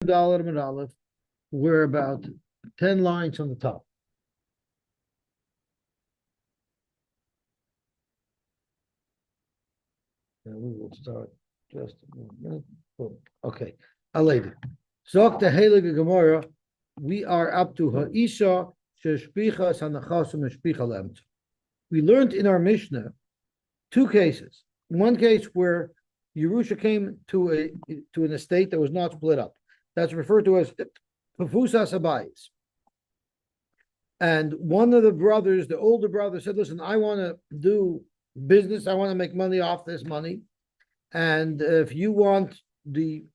Dalet and Aleph, we're about 10 lines on the top. And we will start just a minute. Boom. Okay. Aledi. Zok the Heilige Gemara, we are up to Ha'isha Sheshpicha Sanachasim Shpicha Lemt. We learned in our Mishnah two cases. One case where Yerusha came to an estate that was not split up. That's referred to as Pefusas Abayis. And one of the brothers, the older brother, said, listen, I want to do business. I want to make money off this money. And if you want the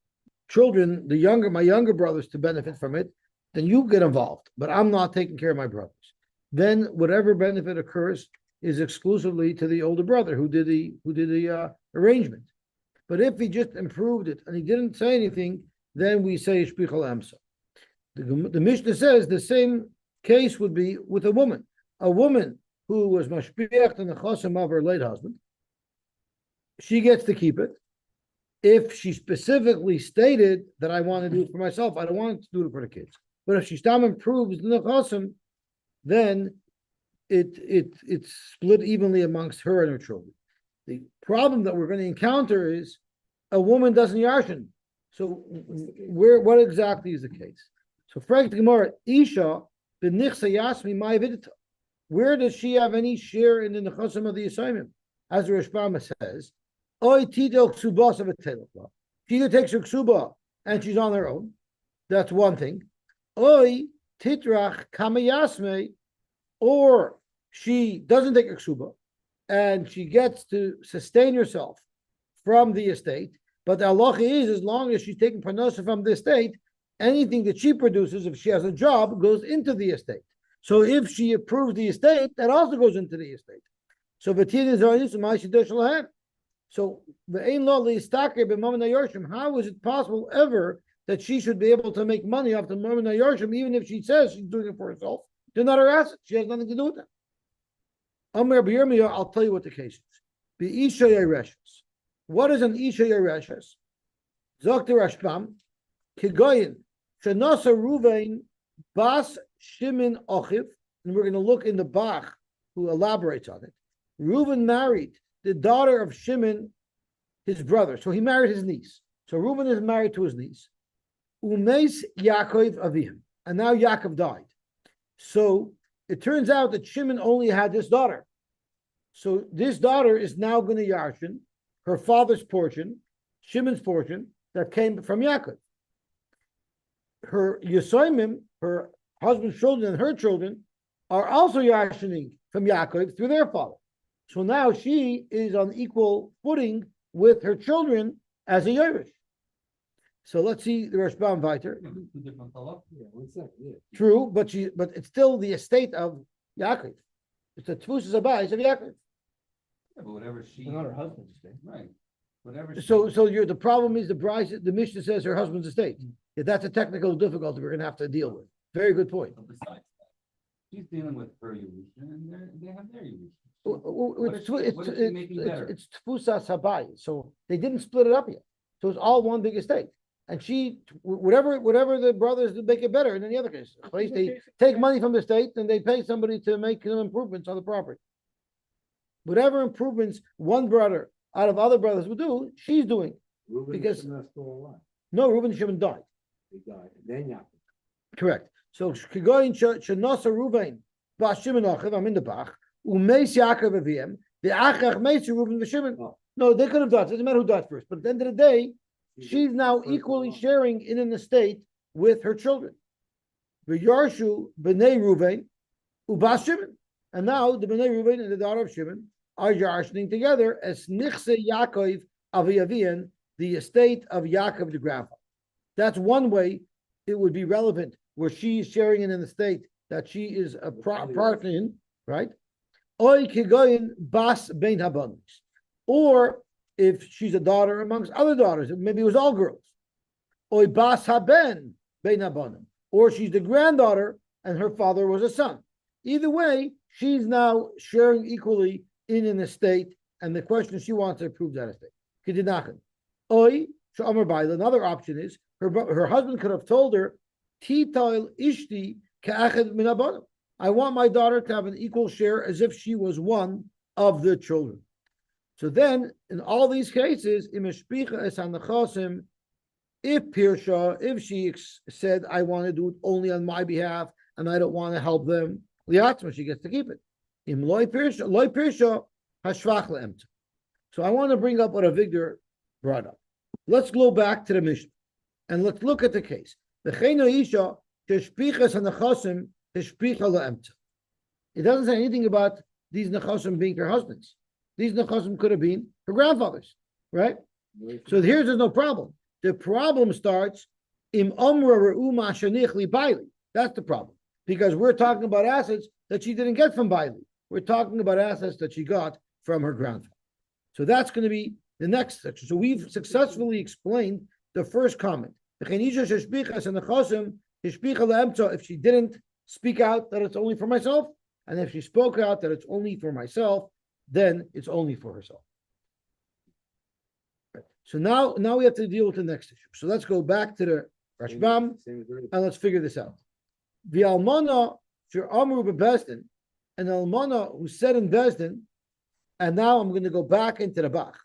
children, my younger brothers to benefit from it, then you get involved. But I'm not taking care of my brothers. Then whatever benefit occurs is exclusively to the older brother who did the arrangement. But if he just improved it and he didn't say anything, then we say Shpichal Amsa. The Mishnah says the same case would be with a woman. A woman who was mashpiach in the chosim of her late husband, she gets to keep it. If she specifically stated that I want to do it for myself, I don't want to do it for the kids. But if she still improves in the chosim, then it's split evenly amongst her and her children. The problem that we're going to encounter is a woman doesn't yarshin. So what exactly is the case? So Frank the Gemara, Isha b'nichsa yasmi my vidita. Where does she have any share in the nechasim of the assignment? As the Rashbama says, Oy tidel ksubas of a telekla. She either takes her ksuba and she's on her own. That's one thing. Oy titrach kamayasme, or she doesn't take a ksuba and she gets to sustain herself from the estate. But the halacha is, as long as she's taking parnasa from the estate, anything that she produces, if she has a job, goes into the estate. So if she approves the estate, that also goes into the estate. So how is it possible ever that she should be able to make money off the Mammon Yorshim, even if she says she's doing it for herself? They're not her assets. She has nothing to do with that. I'll tell you what the case is. What is an Isha Yereshes? Zok the Rashbam, Kigoyin, Shanasa Ruvain, Bas Shimon Ochiv, and we're going to look in the Bach, who elaborates on it. Reuven married the daughter of Shimon, his brother. So he married his niece. So Reuven is married to his niece. Umeis Yaakov Avihim. And now Yaakov died. So it turns out that Shimon only had this daughter. So this daughter is now going to Yarshin, her father's portion, Shimon's portion, that came from Yaakov. Her Yosoimim, her husband's children and her children, are also Yarshining from Yaakov through their father. So now she is on equal footing with her children as a Yerush. So let's see the Rashbam weiter. True, but it's still the estate of Yaakov. It's the Tfusas Abayis of Yaakov. Yeah, but whatever she, not her husband's estate, right? Whatever. So the problem is the Mishnah says her husband's estate. Yeah, that's a technical difficulty we're going to have to deal with. Very good point. Besides that, she's dealing with her Yerusha, and they have their Yerusha. It's Tfusas Habayis, so they didn't split it up yet. So it's all one big estate. And she, whatever the brothers make it better. And in the other case, they take money from the state and they pay somebody to make some improvements on the property. Whatever improvements one brother out of other brothers would do, she's doing. Reuben because still alive. No, Reuben and Shimon died. He died. Then Yaakov. Correct. So Kigoyin Shanasa Reuben Bas Shimon Achiv, I'm in the Bach. Umeis Yaakov Aviem. The Achach Meis Reuben v'Shimon. No, they could have died. It doesn't matter who died first. But at the end of the day, she's now equally sharing in an estate with her children. V'Yarshu B'nei Reuven Ubas Shimon. And now the B'nei Reuven and the daughter of Shimon are yarshining together as Nichse Yaakov Aviyavian, the estate of Yaakov the grandfather. That's one way it would be relevant, where she's sharing in an estate that she is a partner in, right? Oy Kigoyin Bas Bein Habanis. Or if she's a daughter amongst other daughters, maybe it was all girls. Oy Bas Haben Bein Habanim. Or she's the granddaughter and her father was a son. Either way, she's now sharing equally in an estate, and the question she wants to approve that estate. Kedinachin. Oy, Shomer Baila. Another option is her husband could have told her, Titail ishti ka'achad min habanim. I want my daughter to have an equal share as if she was one of the children. So then, in all these cases, if Pirsha, if she said, I want to do it only on my behalf and I don't want to help them, she gets to keep it. So I want to bring up what Avigdor brought up. Let's go back to the Mishnah and let's look at the case. It doesn't say anything about these nechasim being her husbands. These nechasim could have been her grandfathers, right? So here's no problem. The problem starts im omra re'uma shanich li baili. That's the problem because we're talking about assets that she didn't get from baili. We're talking about assets that she got from her grandfather. So that's going to be the next section. So we've successfully explained the first comment. If she didn't speak out that it's only for myself, and if she spoke out that it's only for myself, then it's only for herself. So now we have to deal with the next issue. So let's go back to the Rashbam and let's figure this out. The almana amru bebezdin, an almana who said in bezdin, and now I'm going to go back into the Bach.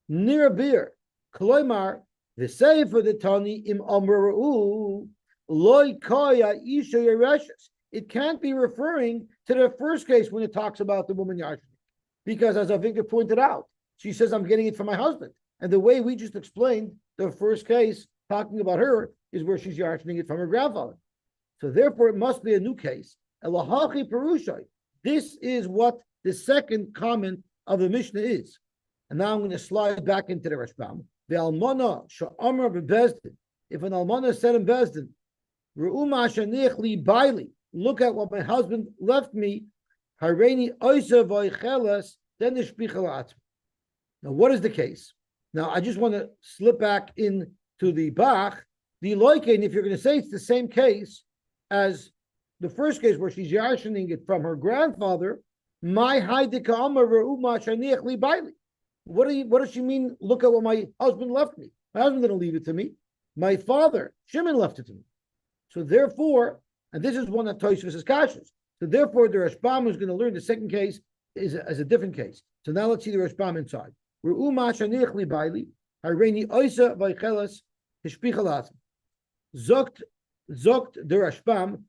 Near a beer, kloimar the sefer the tani im amru loy kaya isha yereshes. It can't be referring to the first case when it talks about the woman Yashnik. Because as Avigdor pointed out, she says, I'm getting it from my husband. And the way we just explained the first case talking about her is where she's Yashning it from her grandfather. So therefore, it must be a new case. Elahachi Perushai. This is what the second comment of the Mishnah is. And now I'm going to slide back into the Rashbam. The Almana Sha'amra bebezdin. If an Almana said in Bezdin, Re'uma shanich li baili. Look at what my husband left me. Hareini oisa v'oicheles, then the shpicha. Now, what is the case? Now, I just want to slip back into the Bach. The loikein, if you're going to say it's the same case as the first case where she's yarshening it from her grandfather, my haidika amar re'uma shanich li baili. What does she mean? Look at what my husband left me. My husband didn't leave it to me. My father, Shimon, left it to me. So therefore, and this is one that Tosfos is cautious. So therefore, the Rashbam is going to learn the second case is a different case. So now let's see the Rashbam inside. Zokt the Rashbam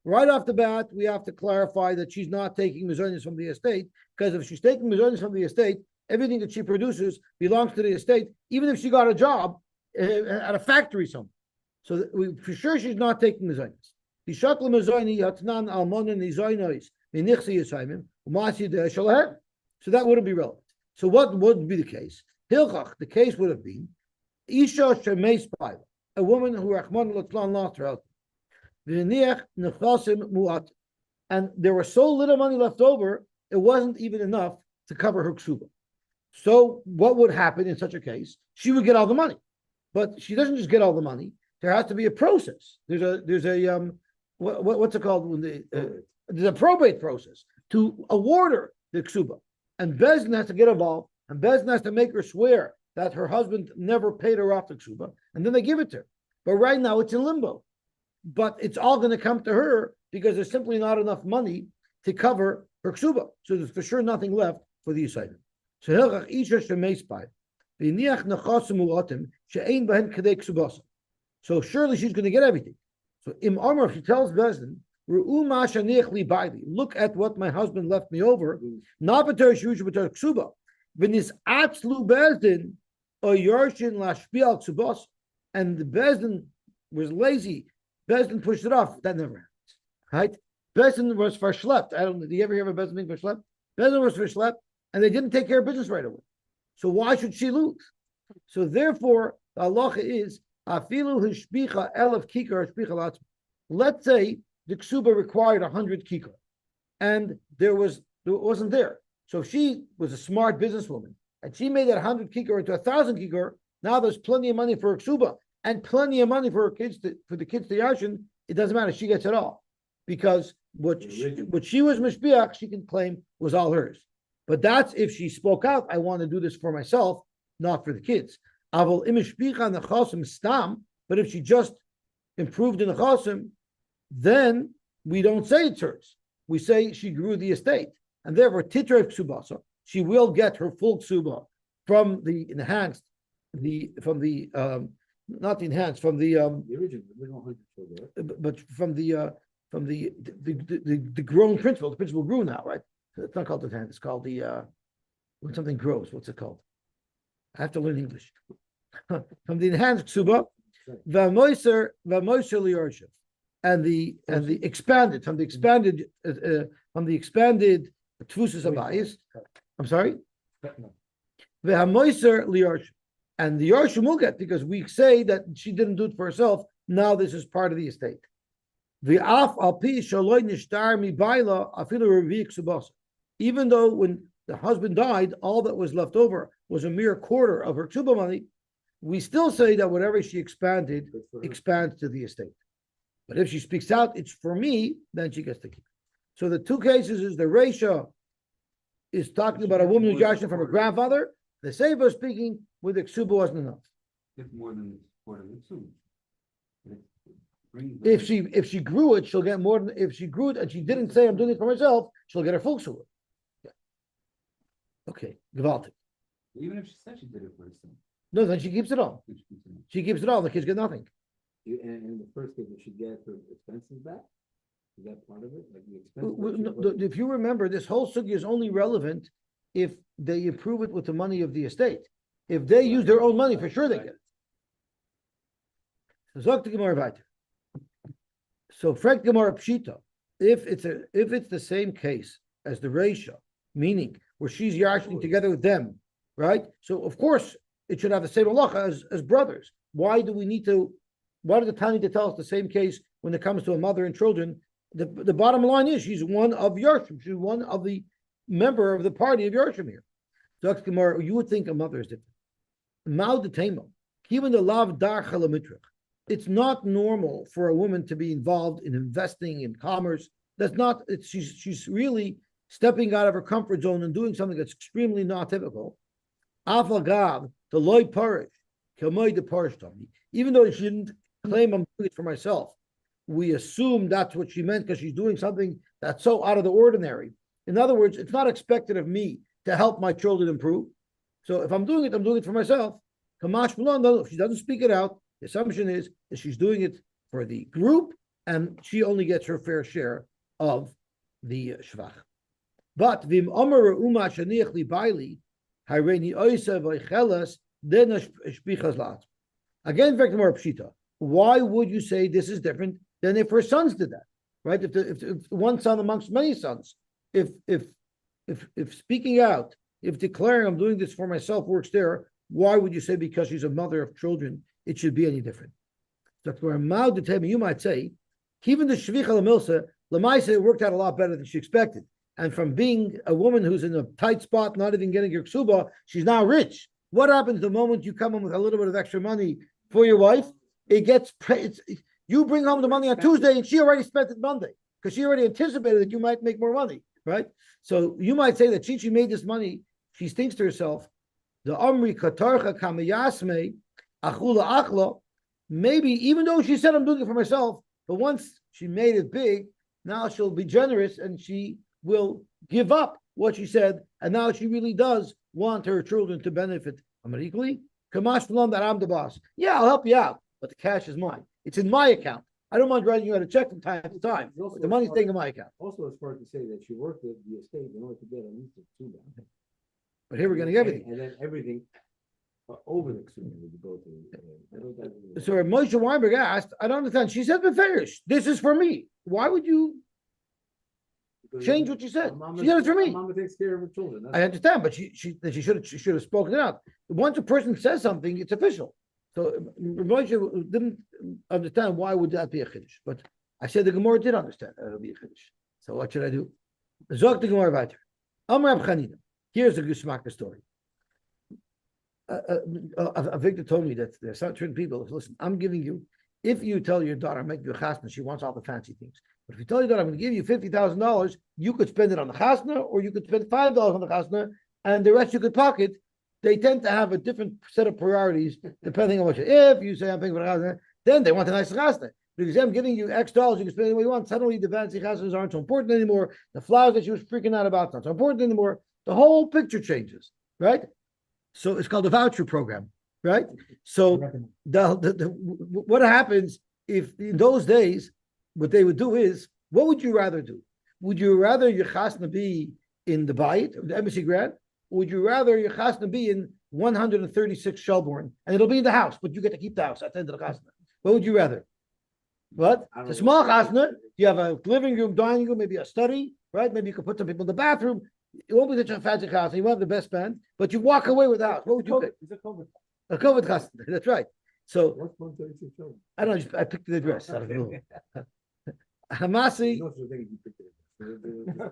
right off the bat, we have to clarify that she's not taking mizonos from the estate, because if she's taking mizonos from the estate, everything that she produces belongs to the estate, even if she got a job at a factory somewhere. So for sure she's not taking mizonos. So that wouldn't be relevant. So what would be the case? Hilchach, the case would have been Isha Shemeis Baila, a woman who Rachman L'Tzlan lost her husband. And there was so little money left over, it wasn't even enough to cover her ksuba. So what would happen in such a case? She would get all the money, but she doesn't just get all the money. There has to be a process. There's a what's it called when there's a probate process to award her the ksuba, and Bezdin has to get involved, and Bezdin has to make her swear that her husband never paid her off the ksuba, and then they give it to her. But right now it's in limbo. But it's all going to come to her because there's simply not enough money to cover her ksuba. So there's for sure nothing left for the Yosayim. So Hilchach Isha Shemeis Baila v'niach nechasim u'atim she'ein behen kedei ksubasa. So surely she's going to get everything. So Im Amar, she tells Bezdin, Re'uma shanich li baili. Look at what my husband left me over. Not b'ter shusha b'ter ksuba. V'nis atzlu Bezdin o yarshin lashpial ksubasa. And the Bezdin was lazy. Bezdin pushed it off. That never happens. Right? Bezdin was verschlept. Do you ever hear of a Bezdin being verschlept? Bezdin was verschlept, and they didn't take care of business right away. So why should she lose? So therefore, the halacha is afilu hishpicha elef kikar hishpicha latzma. Let's say the ksuba required 100 kikar, and it wasn't there. So if she was a smart businesswoman and she made that 100 kikar into 1,000 kikar, now there's plenty of money for her ksuba and plenty of money for her kids for the kids to yashin. It doesn't matter; she gets it all because what she was mishpiach, she can claim was all hers. But that's if she spoke out. I want to do this for myself, not for the kids. Aval imishpicha nechasim stam. But if she just improved in the chasim, then we don't say it's hers. We say she grew the estate, and therefore titrev ksubasa. She will get her full ksuba from the enhanced, not the enhanced, from the The original 100 still there. but from the grown principle. The principle grew now, right? It's not called the enhanced. It's called the when something grows. What's it called? I have to learn English. From the enhanced ksuba, v'moiser liyorshiv, and the expanded from the expanded tfusas abayis. I'm sorry. V'hamoiser liyorshiv, and the yorshim will get, because we say that she didn't do it for herself. Now this is part of the estate. Even though when the husband died, all that was left over was a mere quarter of her ksuba money, we still say that whatever she expanded expands to the estate. But if she speaks out, it's for me, then she gets to keep it. So the two cases is the Reisha is talking about a woman who's yashin from her grandfather. The Sefer speaking with the ksuba wasn't enough. It's more than the support of the two. If she grew it, she'll get more than if she grew it and she didn't say I'm doing it for myself, she'll get her full ksuba. Yeah. Okay, gewaltig. Even if she said she did it for herself. No, then she keeps it all. She keeps it all. The kids get nothing. And in the first case, did she get her expenses back? Is that part of it? Like the If you remember, this whole sugya is only relevant if they improve it with the money of the estate. If they use their own money, for sure they get it. So, Frank Gemara Pshita, if it's the same case as the Reisha, meaning where she's yashing together with them, right? So of course it should have the same halacha as brothers. Why do the Tanya to tell us the same case when it comes to a mother and children? The bottom line is she's one of Yarshim. She's one of the member of the party of Yarshim here. So Gemara, you would think a mother is different. Even the lav dar chalamitrich. It's not normal for a woman to be involved in investing in commerce. That's not. She's really stepping out of her comfort zone and doing something that's extremely not typical. Afagav the loy parish, kamay the parish. Even though she didn't claim I'm doing it for myself, we assume that's what she meant because she's doing something that's so out of the ordinary. In other words, it's not expected of me to help my children improve. So if I'm doing it for myself. Kamash Malon, if she doesn't speak it out, the assumption is that she's doing it for the group and she only gets her fair share of the shvach. But vim omer uma shaniach li baili hareini oisa v'chelas then shpichas lat. Again, very more pshita. Why would you say this is different than if her sons did that? Right? If one son amongst many sons, if speaking out, if declaring I'm doing this for myself works there, why would you say because she's a mother of children it should be any different? Dr. Mao to tell me, you might say, even the shvicha lamilsa, Lamaisa, it worked out a lot better than she expected. And from being a woman who's in a tight spot, not even getting your ksuba, she's now rich. What happens the moment you come in with a little bit of extra money for your wife? You bring home the money on Tuesday and she already spent it Monday because she already anticipated that you might make more money, right? So you might say that she made this money. She thinks to herself, the Amri Katarcha Kamayasme Achula Achla, maybe even though she said I'm doing it for myself, but once she made it big, now she'll be generous and she will give up what she said, and now she really does want her children to benefit equally. Kamash Malon that I'm the boss. Yeah, I'll help you out, but the cash is mine. It's in my account. I don't mind writing you out a check from time to time, but the money's staying in my account. Also, it's hard to say that she worked at the estate in order to get at least a ksuba. But here we're getting everything. And then everything over the ksuba would go to. So Moshe Weinberg asked, I don't understand. She said beferish. This is for me. Why would you change what you said? She said it's for me. Mama takes care of her children. I understand, but she should have spoken it out. Once a person says something, it's official. So Moshe didn't understand why would that be a chiddush. But I said the Gemara did understand that it would be a chiddush. So what should I do? Zog the Gemara weiter. Amar Rab Chanina. Here's a Geschmacker story. A Victor told me that there are certain people. Listen, I'm giving you. If you tell your daughter, make you a chasna, she wants all the fancy things. But if you tell your daughter, I'm going to give you $50,000, you could spend it on the chasna, or you could spend $5 on the chasna, and the rest you could pocket. they tend to have a different set of priorities depending on what you. If you say I'm paying for the chasna, then they want a nice chasna. But if you say I'm giving you X dollars, you can spend any way you want. Suddenly the fancy chasnas aren't so important anymore. The flowers that she was freaking out about aren't so important anymore. The whole picture changes, right? So it's called the voucher program, right? So what happens if in those days, what they would do is, what would you rather do? Would you rather your chasna be in the bayit, the embassy grant, or would you rather your chasna be in 136 Shelbourne, and it'll be in the house, but you get to keep the house at the end of the chasna? What would you rather? What? It's a small chasna. You have a living room, dining room, maybe a study, right? Maybe you could put some people in the bathroom. It won't be such a fancy chasna. You won't have the best band, but you walk away with the house. What would you pick? It's a COVID. A COVID chasna. That's right. So What's 136 Shelbourne? I don't know. I picked the address. I don't know. Hamasi. No such thing as you picked it.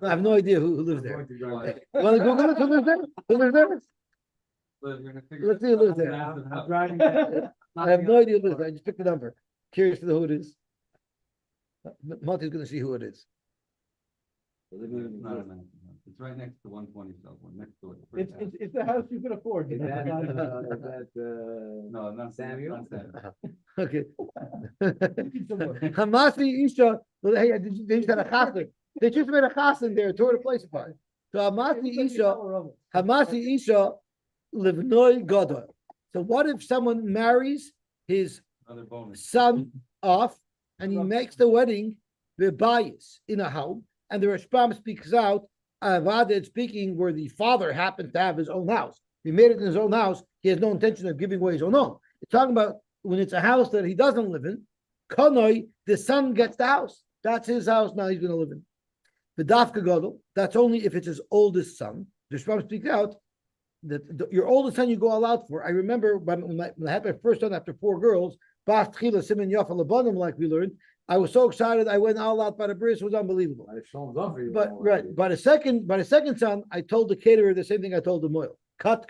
I have no idea who lives there. I'm going to drive. Want to Google it? Who lives there? Who lives there? But we're gonna figure Let's see who lives there. I'm driving. I have no idea who lives there. I just picked the number. Curious to know who it is. Monty's going to see who it is. It's not a mansion house. It's right next to 120 Shelbourne, next door. It's the house you can afford. Is that, No, not Samuel? Not Samuel. Okay. Hamasi Isha. Well, hey, they just had a chassan. They just made a chassan there, tore the place apart. So Hamasi Isha livnoi gadol. So what if someone marries his Another bonus. son off and he makes the wedding with bias in a home, and the Rashbam speaks out, Avad speaking where the father happened to have his own house. He made it in his own house. He has no intention of giving away his own home. It's talking about when it's a house that he doesn't live in. Kanoi, the son gets the house. That's his house. Now he's going to live in. The Dafka Gadol, that's only if it's his oldest son. The Rashbam speaks out that your oldest son you go all out for. I remember when I had my first son after 4 girls, Bas Tchila Simen Yafa Labanim, like we learned. I was so excited. I went all out by the bris. It was unbelievable. But right, by the second son, I told the caterer the same thing I told the moil. Cut.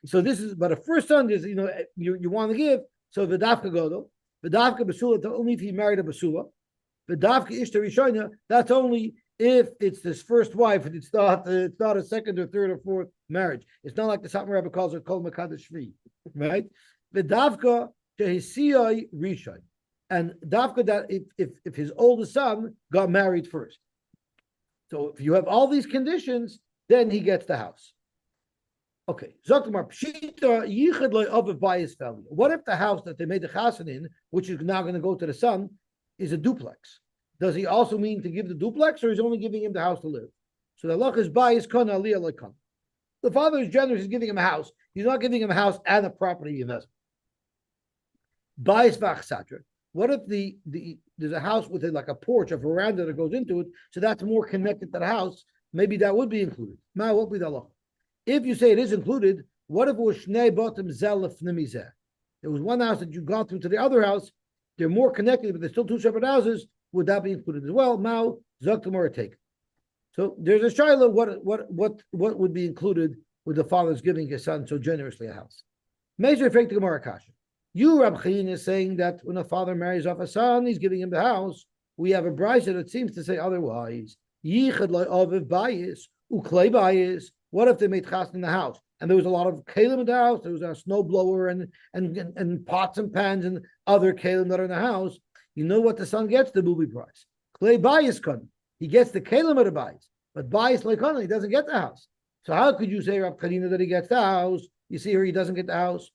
So this is, but a first son is, you want to give. So v'davka godol, v'davka basula. Only if he married a basula. V'davka ishta rishonya. That's only if it's his first wife and it's not a second or third or fourth marriage. It's not like the Satmar Rebbe calls it kol mekadosh shvi, right? V'davka shehisiyai rishon. And Davka that if his oldest son got married first. So if you have all these conditions, then he gets the house. Okay. Zoktamar Pshita Yichad loy of by his family. What if the house that they made the chasen in, which is now going to go to the son, is a duplex? Does he also mean to give the duplex, or is he only giving him the house to live? So the loch is by his kana aliyah lekana. The father is generous, he's giving him a house. He's not giving him a house and a property investment. By his vachsatra. What if there's a house with like a porch, a veranda that goes into it, so that's more connected to the house? Maybe that would be included. Now, what would be the law? If you say it is included, what if it was shnei bottom zelef nimizeh? There was one house that you got through to the other house. They're more connected, but they're still 2 separate houses. Would that be included as well? Now, zaktamor take. So there's a shaila. What would be included with the father's giving his son so generously a house? Major effect of Gemara Kasha. You, Rab Chayin, is saying that when a father marries off a son, he's giving him the house. We have a brisa that seems to say otherwise. Yichad loy aviv bayis, uklei bayis. What if they made chasna in the house? And there was a lot of kalim in the house. There was a snow blower and pots and pans and other kalim that are in the house. You know what the son gets? The booby price. Klei bayis kon. He gets the kalim of the bayis. But bayis leikon, he doesn't get the house. So how could you say, Rab Chayin, that he gets the house? You see here, he doesn't get the house.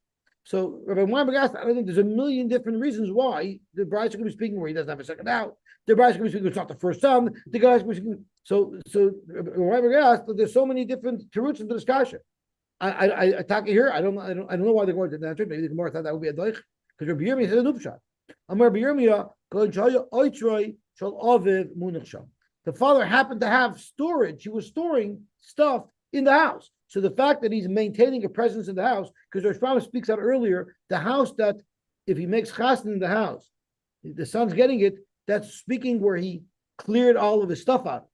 So Rabbi Weinberg asked, I think there's a million different reasons why the bride's going to be speaking where he doesn't have a second out. The bride's going to be speaking, it's not the first son. The guy's going to be speaking. So Rabbi Weinberg asked that there's so many different teruts in the discussion. I talk here. I don't know why they're going to that. Maybe the Gemara thought that would be a doich because Rabbi Yirmiyah said an upshot. Rabbi Yirmiyah the father happened to have storage. He was storing stuff in the house. So the fact that he's maintaining a presence in the house, because Rosh Hashanah speaks out earlier, the house that if he makes chasna in the house, the son's getting it, that's speaking where he cleared all of his stuff out.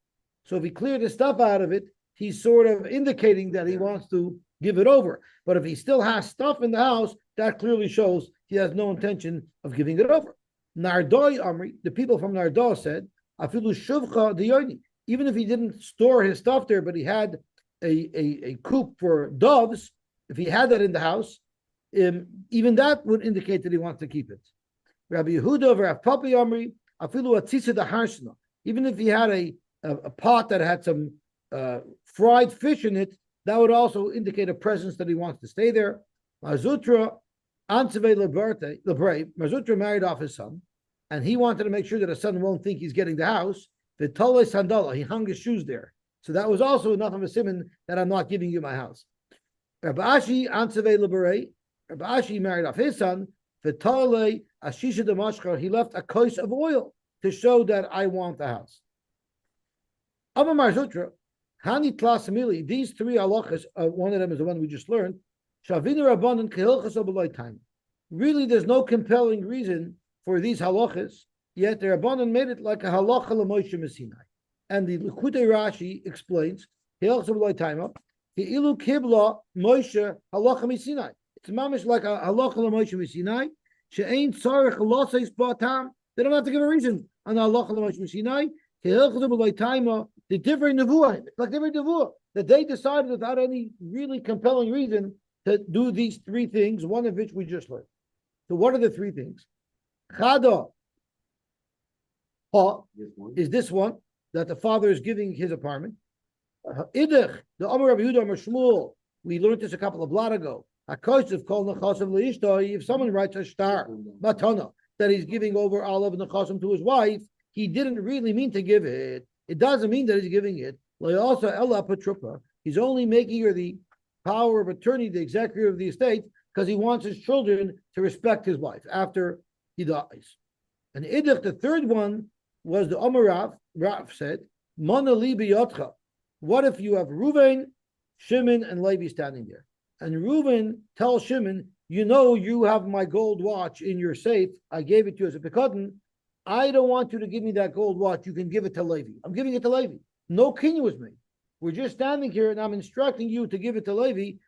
So if he cleared his stuff out of it, he's sort of indicating that he wants to give it over. But if he still has stuff in the house, that clearly shows he has no intention of giving it over. Nardoi Amri, the people from Nardo said, Afilu Shuvcha Diyoni, even if he didn't store his stuff there, but he had a coop for doves, if he had that in the house, even that would indicate that he wants to keep it. Rabbi Yehuda or Rav Papi Amri, afilu atzisa the harsna. Even if he had a pot that had some fried fish in it, that would also indicate a presence that he wants to stay there. Marzutra, Anseve Lebre, Marzutra married off his son, and he wanted to make sure that his son won't think he's getting the house. The Tole Sandala, he hung his shoes there. So that was also enough of a simon that I'm not giving you my house. Rabbi Ashi, Anseve Lebre, Rabbi Ashi married off his son. The Tole Ashisha Damashkar, he left a kos of oil to show that I want the house. Abba Marzutra, Hani Tlasamili, these three halachas, one of them is the one we just learned. Shavinu Rabbanan Kehilchas Obeloi time. Really, there's no compelling reason for these halachas, yet the Rabbanan made it like a halacha l'Moshe Messinai. And the Likutei Rashi explains, Kehilchas Obeloi time, Ke'ilu Kibla Moshe halacha Messinai. It's mamish like a halacha l'Moshe Messinai. She'ain tzarich halacha isbatam. They don't have to give a reason on the halacha l'Moshe Messinai. Kehilchas Obeloi time. The different nevuah, like different nevuah, that they decided without any really compelling reason to do these three things, one of which we just learned. So what are the three things? Chada is this one that the father is giving his apartment. Idach, the Amar Rabbi Yehuda Amar Shmuel, we learned this a couple of blot ago. Hakosef called Nechasim leishtoi. If someone writes a star matana that he's giving over olive and Nechasim to his wife, he didn't really mean to give it. It doesn't mean that he's giving it. Also, Ella Patrupa, he's only making her the power of attorney, the executor of the estate, because he wants his children to respect his wife after he dies. And Idach, the third one, was the Amarav. Rav said, Mana li biyotcha. What if you have Reuven, Shimon, and Levi standing there? And Reuven tells Shimon, you know, you have my gold watch in your safe. I gave it to you as a pekadon. I don't want you to give me that gold watch. You can give it to Levi. I'm giving it to Levi. No kinyan was made. We're just standing here, and I'm instructing you to give it to Levi.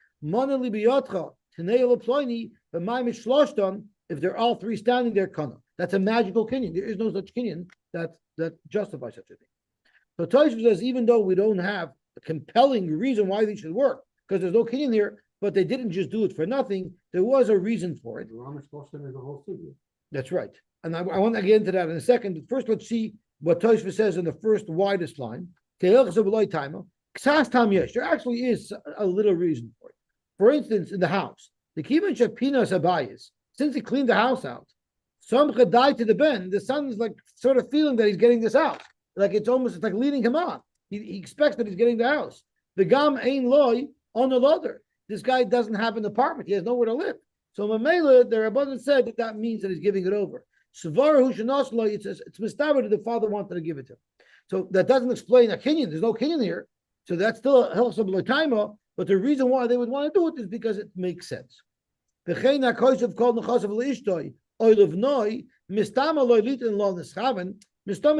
If they're all three standing there, kana. That's a magical kinyan. There is no such kinyan that justifies such a thing. So Tosfos says, even though we don't have a compelling reason why these should work, because there's no kinyan here, but they didn't just do it for nothing. There was a reason for it. That's right. And I want to get into that in a second. First, let's see what Tosfos says in the first widest line. There actually is a little reason for it. For instance, in the house, the Kivan Shapinas Abayas, since he cleaned the house out, some died to the ben, the son is like sort of feeling that he's getting this out. Like it's like leading him on. He expects that he's getting the house. The Gam Ein Loy on the other. This guy doesn't have an apartment. He has nowhere to live. So Mamela, the Rabbanan said that means that he's giving it over. It's mistaber that the father wanted to give it to him. So that doesn't explain a kinyan. There's no kinyan here. So that's still a hilchos b'lotaima. But the reason why they would want to do it is because it makes sense. Mistama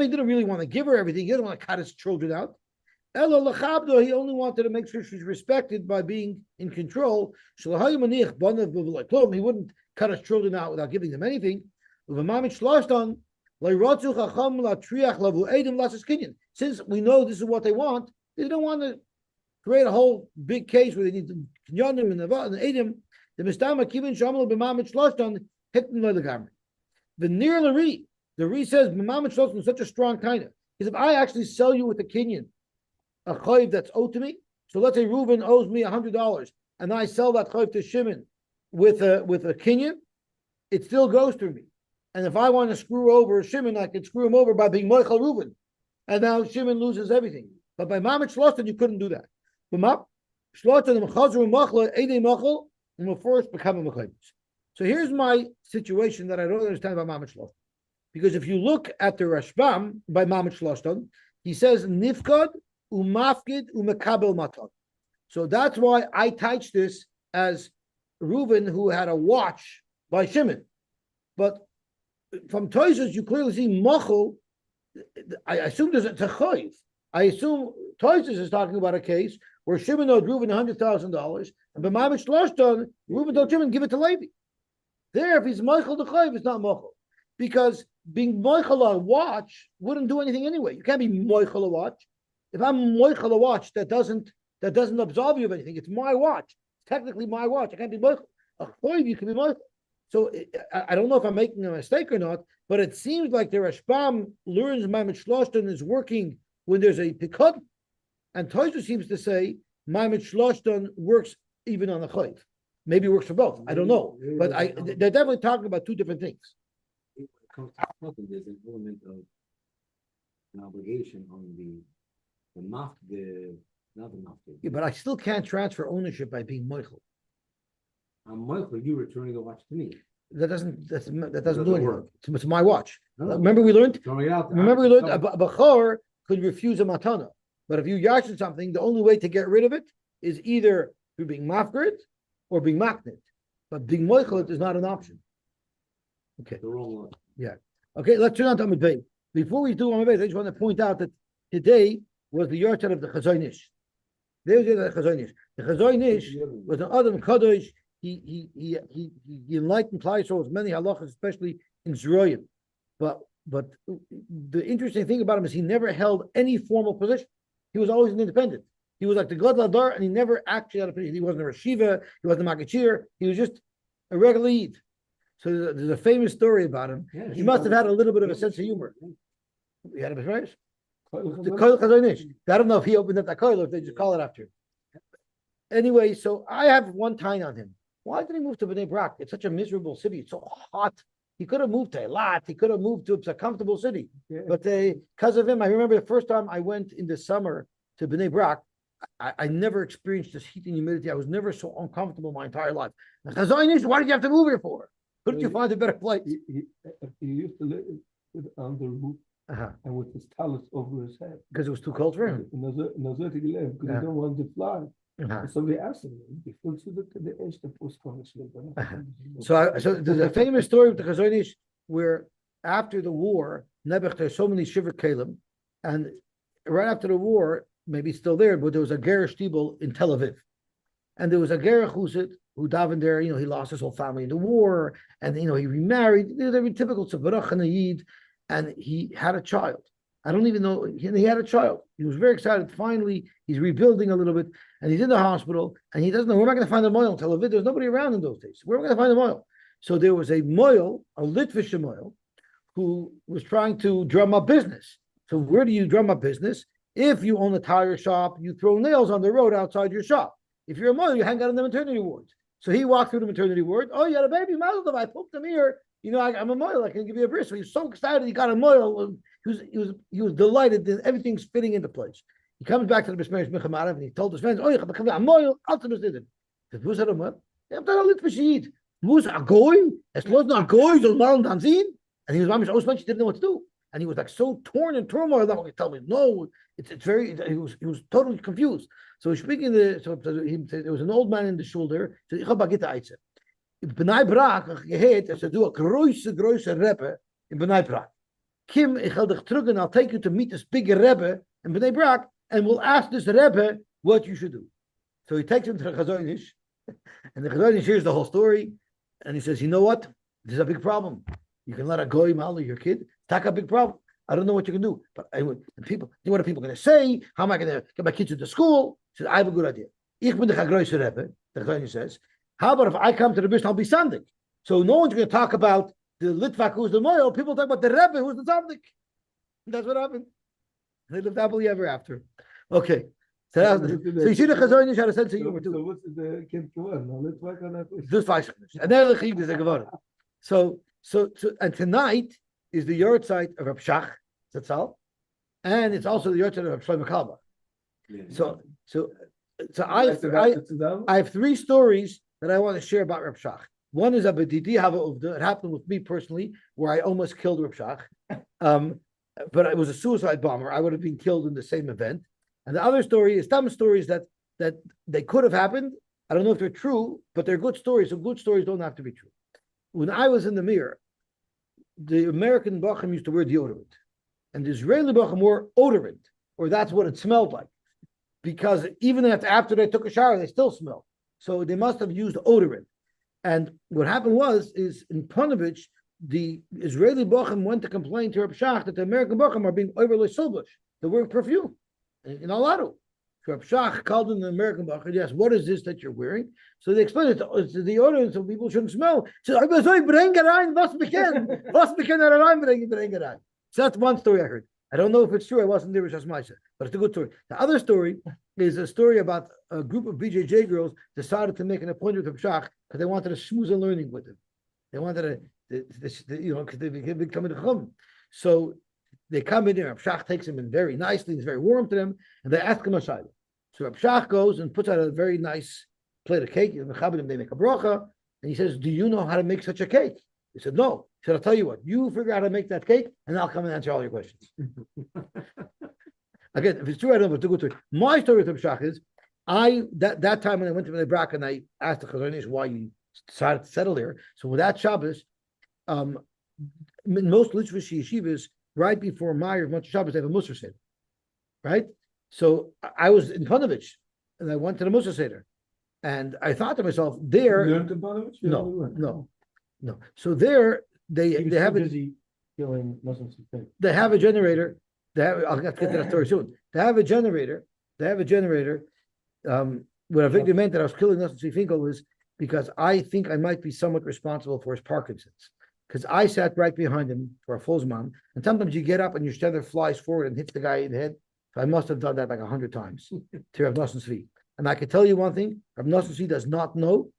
he didn't really want to give her everything. He didn't want to cut his children out. He only wanted to make sure she's respected by being in control. He wouldn't cut his children out without giving them anything. Since we know this is what they want, they don't want to create a whole big case where they need to kinyanim and edim. The mistama kivin shamal b'mamit shloshton hittin le'legamri. The near Lari, the Re says b'mamit shloshton is such a strong kind of. Because if I actually sell you with a kinyan, a chayv that's owed to me, so let's say Reuven owes me $100, and I sell that chayv to Shimon with a kinyan, it still goes through me. And if I want to screw over Shimon, I could screw him over by being Moichel Reuven. And now Shimon loses everything. But by Mamit Shloshton, you couldn't do that. So here's my situation that I don't understand about Mamit Shloshton. Because if you look at the Rashbam by Mamit Shloshton, he says, Nifkad, Umafkid, Umekabel Matan. So that's why I touch this as Reuven, who had a watch by Shimon. But from Tosfos, you clearly see Mochel. I assume there's a Techoiv. I assume Tosfos is talking about a case where Shimon owed Reuven $100,000, and B'mamish Shloshton, Reuven told Shimon, give it to Levi. There, if he's Mochel the Choiv, it's not Mochel. Because being Mochel a watch wouldn't do anything anyway. You can't be Mochel a watch. If I'm Mochel a watch that that doesn't absolve you of anything. It's my watch. It's technically my watch. I can't be moichel. A choiv, you can be moichel. So I don't know if I'm making a mistake or not, but it seems like the Rashbam learns Maimed Shloshton is working when there's a pikad, and Tosha seems to say Maimed Shloshton works even on the choiv. Maybe it works for both. I don't know, but they're definitely talking about two different things. When it comes to something, there's an element of an obligation on not the mafia. Yeah, but I still can't transfer ownership by being moichel. I'm Michael, you returning the watch to me. That doesn't do doesn't anything. work. It's my watch. No. Remember we learned. Throwing it out there. Remember we learned a bachor could refuse a matana, but if you yashin something, the only way to get rid of it is either through being mafgrid or being maknit. But being moichel is not an option. Okay. The wrong one. Yeah. Okay. Let's turn on to Amud Beit. Before we do Amud Beit, I just want to point out that today was the yard of the Chazon Ish. There's the Chazon Ish. The Chazon Ish was an Adam Kadosh. He enlightened Klal many halachas, especially in Zroyim. But the interesting thing about him is he never held any formal position. He was always an independent. He was like the God Ladar, and he never actually had a position. He wasn't a Rashiva, he wasn't a Makachir, he was just a regular Yid. So there's a famous story about him. Yeah, He must have had a little bit of a sense of humor. He had a right? The The Koil Chazon Ish. I don't know if he opened up that Koil or if they just call it after him. Anyway, so I have one time on him. Why did he move to Bnei Brak? It's such a miserable city. It's so hot. He could have moved to Eilat. He could have moved to a comfortable city. But because of him, I remember the first time I went in the summer to Bnei Brak, I never experienced this heat and humidity. I was never so uncomfortable my entire life. Chazon Ish, why did you have to move here for? Couldn't you find a better place? He used to live on the roof and with his talus over his head. Because it was too cold for him. Because he don't want to fly. And somebody asked him, "You feel the edge the post So there's a famous story of the Chazon Ish where after the war, Nebuch, there's so many Shiver Kalim, and right after the war, maybe it's still there, but there was a Ger Shtibel in Tel Aviv. And there was a Ger Chusit who davened there, he lost his whole family in the war, and he remarried. They're very typical Tzavarach and a Yid, and he had a child. I don't even know, he had a child. He was very excited. Finally, he's rebuilding a little bit, and he's in the hospital, and he doesn't know, where am I going to find a moil in Tel Aviv? There's nobody around in those days. Where am I going to find a moil? So there was a moil, a Litvish moil, who was trying to drum up business. So where do you drum up business? If you own a tire shop, you throw nails on the road outside your shop. If you're a moil, you hang out in the maternity wards. So he walked through the maternity ward. Oh, you had a baby, Mazel Tov. I pooped him here. I'm a moil. I can give you a bris. So he's so excited. He got a moil. He was delighted that everything's fitting into place. He comes back to the Bismerish Mechamarev and he told his friends, "Oh, you have a moil. Ultimate did it." He said, "Who's that a moil? I'm not a little bit. Who's a goy? Es was not goy. So mal and danzin." And he was mamish Osman. She didn't know what to do, and he was like so torn in turmoil. That he tell me, "No, it's very." He was totally confused. So he's speaking. There was an old man in the shoulder. He said, "Ich habe gita eitze." In Bnei Brak, geheet, as do a große Rebbe in Bnei Brak. Kim, ich will dich terug and I'll take you to meet this bigger Rebbe in Bnei Brak, and we'll ask this Rebbe what you should do. So he takes him to the Chazon Ish, and the Chazon Ish hears the whole story, and he says, "You know what? There's a big problem. You can let a goy mali your kid. That's a big problem. I don't know what you can do, but and people, what are people going to say? How am I going to get my kids to the school?" He said, "I have a good idea. Ich bin the große Rebbe." The Chazon Ish says, "How about if I come to the Mishnah, I'll be Sandik. So no one's going to talk about the Litvak who's the Moil. People talk about the Rebbe who's the Sandik." That's what happened. They lived happily ever after. Okay. So you see the Chazon Ish had a sense of humor too. So what's the Kim Kavan? Now let's work on that. This Weisach. And then the Chiyuv is a Gemara. So and tonight is the yard site of Reb Shach Zatzal, and it's also the yard site of Reb Shlomo Kalba. So I have three stories that I want to share about Reb Shach. One is a Bedidi Hava Uvda. It happened with me personally, where I almost killed Reb Shach. But it was a suicide bomber. I would have been killed in the same event. And the other story is some stories that they could have happened. I don't know if they're true, but they're good stories. So good stories don't have to be true. When I was in the mirror, the American Bacham used to wear deodorant, and the Israeli Bacham wore odorant, or that's what it smelled like. Because even after they took a shower, they still smell. So they must have used odorant. And what happened is in Ponovich, the Israeli Bacham went to complain to Reb Shach that the American Bacham are being overly silbush. They're wearing perfume in Alado. So Reb Shach called in the American Bach and asked, what is this that you're wearing? So they explained it to the audience so people shouldn't smell. So I was like, bring it rein, was beken rein, bring it rein. So that's one story I heard. I don't know if it's true. I wasn't there, just myself, but it's a good story. The other story is a story about a group of BJJ girls decided to make an appointment with Reb Shach because they wanted a schmooze and learning with him. They wanted because they become a chum. So they come in there. Reb Shach takes them in very nicely. He's very warm to them, and they ask him a shayla. So Reb Shach goes and puts out a very nice plate of cake. They make a bracha, and he says, "Do you know how to make such a cake?" He said, "No." He said, "I'll tell you what. You figure out how to make that cake, and I'll come and answer all your questions." Again, if it's true, I don't know. But it's a good story. My story with Reb Shach is, that time when I went to the Brak and I asked the Chazon why you decided to settle there. So with that Shabbos, in most Litvish yeshivas, right before Meir of Shabbos, they have a Musar Seder, right? So I was in Panovich, and I went to the Musar Seder, and I thought to myself, there, You learned in Panovich? no. So there, they have busy killing Muslims. they have a generator. I'll get to that story soon. They have a generator. What Avigdor meant that I was killing Nosson Finkel was because I think I might be somewhat responsible for his Parkinson's. Because I sat right behind him for a full Zman, and sometimes you get up and your tether flies forward and hits the guy in the head. So I must have done that like 100 times to Rav Nosson Tzvi. And I can tell you one thing, Rav Nosson Tzvi does not know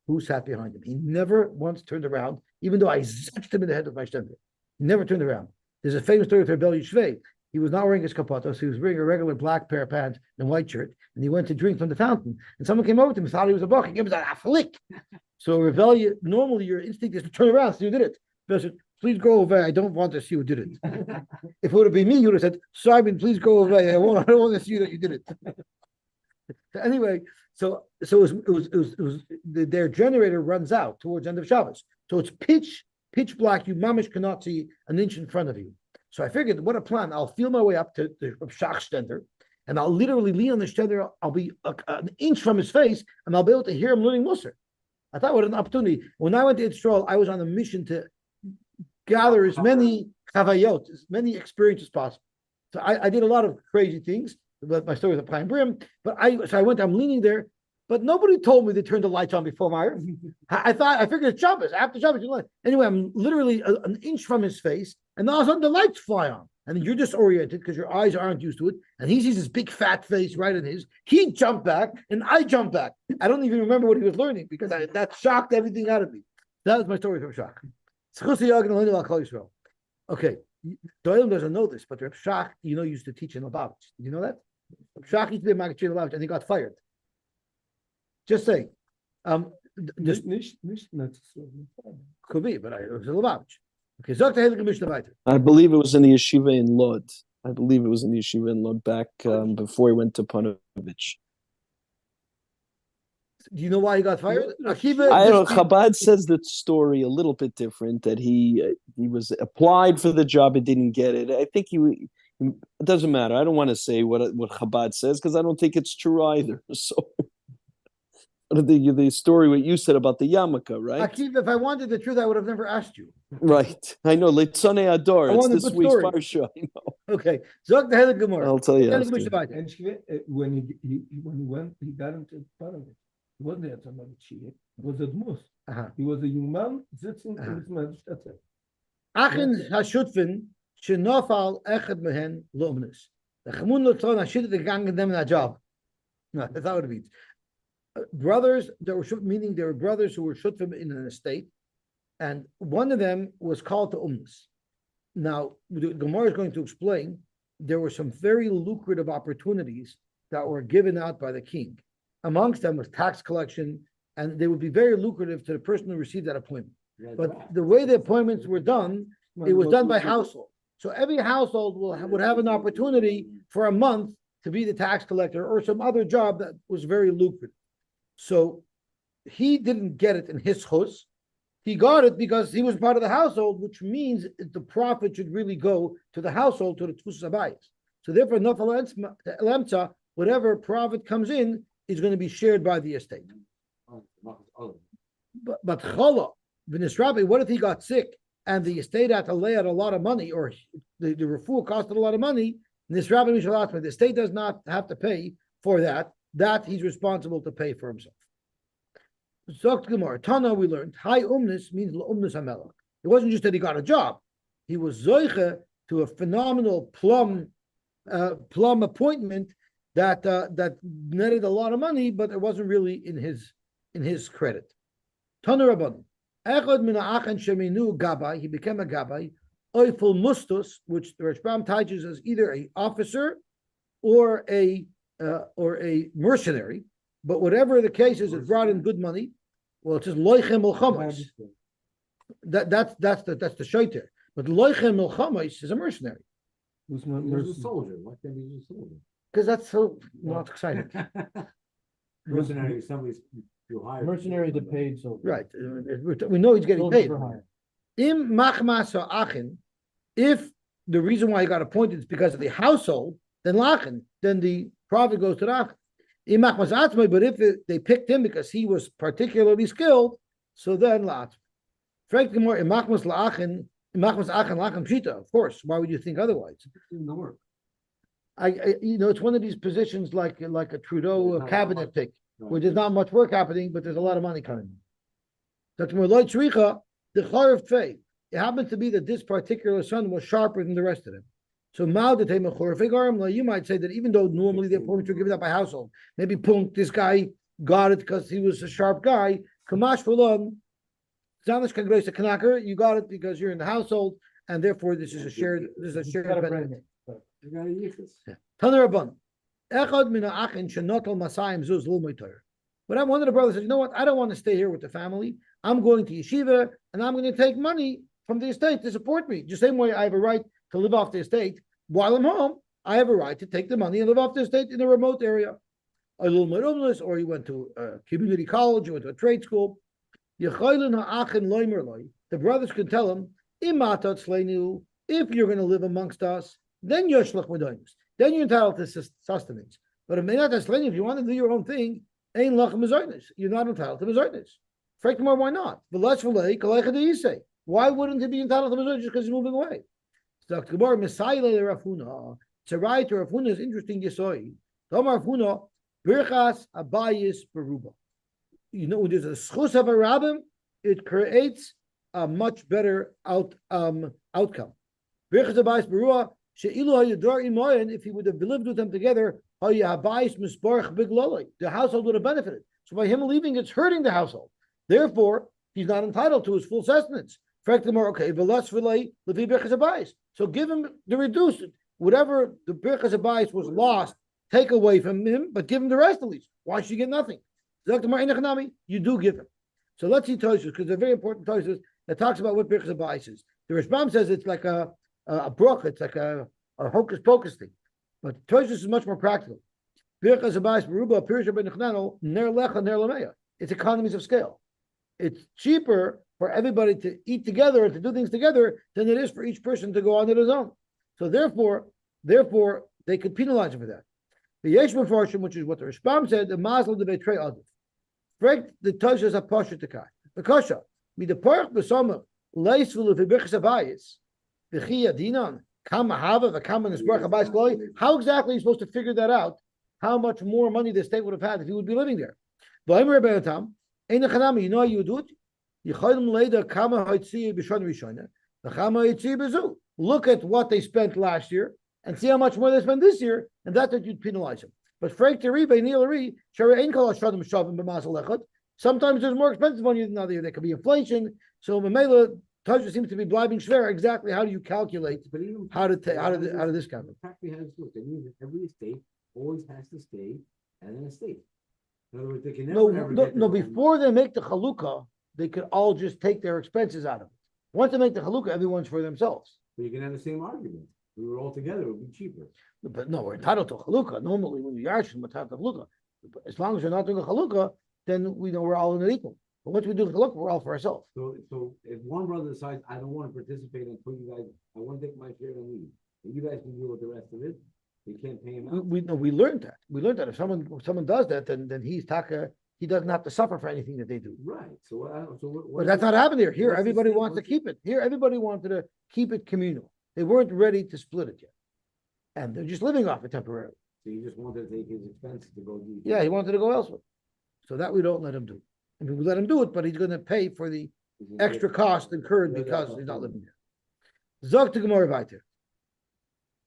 who sat behind him. He never once turned around, even though I zapped him in the head with my tether. He never turned around. There's a famous story with Rebbe Yishvei. He was not wearing his kapatos. He was wearing a regular black pair of pants and white shirt, and he went to drink from the fountain. And someone came over to him and thought he was a buck. He gave him a flick. So rebellion, normally your instinct is to turn around. So you did it. Bill said, "Please go away. I don't want to see who did it." If it would have been me, you would have said, "Simon, please go away. I don't want to see that you did it." So anyway, so it was their generator runs out towards the end of Shabbos. So it's pitch black. You mamish cannot see an inch in front of you. So I figured, what a plan. I'll feel my way up to the Shach Stender, and I'll literally lean on the Stender. I'll be an inch from his face, and I'll be able to hear him learning Musar. I thought, what an opportunity. When I went to Israel, I was on a mission to gather as many chavayot, as many experiences as possible. So I did a lot of crazy things. But my story with the Pine Brim. But I went, I'm leaning there, but nobody told me to turn the lights on before my I figured it's Shabbos. After Shabbos, anyway, I'm literally an inch from his face, and all of a sudden the lights fly on. And you're disoriented because your eyes aren't used to it. And he sees his big fat face right in his. He jumped back, and I jumped back. I don't even remember what he was learning because that shocked everything out of me. That was my story from Shach. Okay, Doyle doesn't know this, but Reb Shach, used to teach in Lubavitch. Did you know that? Reb Shach used to be a Magachir in Lubavitch, and he got fired. Just saying. Nicht necessarily. Could be, but it was in Lubavitch. Okay, Zok the Heilige Mishnah weiter. I believe it was in the yeshiva in Lod. Back before he went to Panovich. Do you know why he got fired? I don't know. Chabad says that story a little bit different. That he was applied for the job and didn't get it. I think it doesn't matter. I don't want to say what Chabad says because I don't think it's true either. So the story what you said about the yarmulke, right? Akiva, if I wanted the truth, I would have never asked you. Right. I know. Leitzonei Ador. It's this week's parsha. I know. Okay. Zok the Heilige Gemara. I'll tell you. And when he went, he got into Panovich. He wasn't there to Shia. It was a Dmus. He was a young man sitting in his marriage. That's it. Achin Hashutfin Shenofal Echad Mehen Lumnus. The Chamun Lotzon Hashit gegangen them in a job. No, that's how it means. Brothers that were meaning there were brothers who were shutfim in an estate, and one of them was called to umnus. Now, the Gemara is going to explain there were some very lucrative opportunities that were given out by the king. Amongst them was tax collection, and they would be very lucrative to the person who received that appointment. But the way the appointments were done, it was done by household. So every household would have an opportunity for a month to be the tax collector or some other job that was very lucrative. So he didn't get it in his chus. He got it because he was part of the household, which means the profit should really go to the household, to the tfusas habayis. So therefore, nafal whatever profit comes in is going to be shared by the estate. But chala, v'nisrabi, what if he got sick and the estate had to lay out a lot of money, or the refuah costed a lot of money? Nisrabi mishalatma, the estate does not have to pay for that he's responsible to pay for himself. Zokt Gemara, Tana, we learned, high umnis means umnis hamelach. It wasn't just that he got a job. He was zoiche to a phenomenal plum appointment that netted a lot of money, but it wasn't really in his credit. Tana Rabban, echad min ha'achan sheminu gabai, he became a gabai, oifel mustus, which the Rashbam teaches as either an officer or a mercenary, but whatever the case is, it brought in good money. Well, it says loichem milchamos. That's the shaiter. But loichem milchamos is a mercenary. He's a soldier. Why can't he be a soldier? Because that's so not exciting. Mercenary, somebody's you hire. Mercenary to paid soldier. Right. We know he's getting Soldier paid. for hire. Im machmas ha'achin, if the reason why he got appointed is because of the household, then lachin, then the profit goes to the achin. Im machmas atzmai, but if they picked him because he was particularly skilled, so then la'atzmai. Frank Gemara, im machmas la'achin, im machmas achin lachin pshita. Of course, why would you think otherwise? Doing the work. It's one of these positions like a Trudeau cabinet pick, where there's not much work happening, but there's a lot of money coming. That's more like Shricha, the Char of Fei. It happened to be that this particular son was sharper than the rest of them. So you might say that even though normally the appointments were given up by household, maybe Punk, this guy got it because he was a sharp guy. Kamash Fulon, Zanish Kangreis a Knacker, you got it because you're in the household, and therefore this is a shared benefit. You got a yichus. Tanarabban. Echad min ha'achin shenotal masayim zuz l'lmei Torah. But one of the brothers said, you know what? I don't want to stay here with the family. I'm going to yeshiva, and I'm going to take money from the estate to support me. Just the same way I have a right to live off the estate while I'm home, I have a right to take the money and live off the estate in a remote area. Or he went to a community college, he went to a trade school. The brothers could tell him, if you're going to live amongst us, then you're then you're entitled to sustenance. But if you want to do your own thing, you're not entitled to mezainis. Why not? Why wouldn't he be entitled to mezainis just because he's moving away? So Gemara Messiah Rafuna. It's a right to Rafuna is interesting. Yosy. Tomar Rafuna birchas abayis beruba. You know, when there's a schus of a rabbim, it creates a much better outcome. Birchas abayis beruba. If he would have lived with them together, the household would have benefited. So by him leaving, it's hurting the household. Therefore, he's not entitled to his full sustenance. So give him the reduced, whatever the birchas abayis was lost, take away from him, but give him the rest at least. Why should you get nothing? You do give him. So let's see Tosfos, because they're very important Tosfos that talks about what birchas abayis is. The Rashbam says it's like a broch, it's like a hocus pocus thing. But Tosfos is much more practical. Birchas abayis beruba pirsha ben nechnano ner lecha ner lameya. It's economies of scale. It's cheaper for everybody to eat together and to do things together than it is for each person to go on his own. So therefore, they could penalize him for that. The Yesh Mefarshim, which is what the Rashbam said, the Mazel de Betrei Adif. Fregt the Tosfos a Pasha Tekai. The Kasha, mi the Parach Besoma, Leis Vulu Vibirchas Abayis, V'chi Yadinan, Kama Hava, V'kama Nisbarach Abayis Gloi. How exactly are you supposed to figure that out? How much more money the state would have had if he would be living there? V'aymer Be'atam, Ein Echanami, you know how you would do it? Look at what they spent last year and see how much more they spent this year, and that's what you'd penalize them. But sometimes there's more expensive on you than other year. There could be inflation. So Mamela Tosfos seems to be blibing shver. Exactly how do you calculate how to discount it? Practically how to do it. That means that every estate always has to stay at an estate. In other words, they can never before they make the chalukah, they could all just take their expenses out of it. Once they make the chalukah, everyone's for themselves. But you can have the same argument. We were all together, it would be cheaper. But no, we're entitled to chalukah. Normally, when you're yarshim, we're entitled to chalukah. As long as you're not doing a chalukah, then we know we're all in it equal. But once we do the chalukah, we're all for ourselves. So if one brother decides, I don't want to participate and put you guys, I want to take my share and leave, and you guys can deal with the rest of it, you can't pay him out. We learned that. We learned that if someone does that, then he's taka. He doesn't have to suffer for anything that they do. Right. But that's not happening here. Here, everybody wants to keep it. Here, everybody wanted to keep it communal. They weren't ready to split it yet, and they're just living off it temporarily. So you just wanted to take his expenses to go do. Yeah, he wanted to go elsewhere. So that we don't let him do. And we let him do it, but he's going to pay for the extra cost incurred because he's not living there. Zog to Gemara weiter.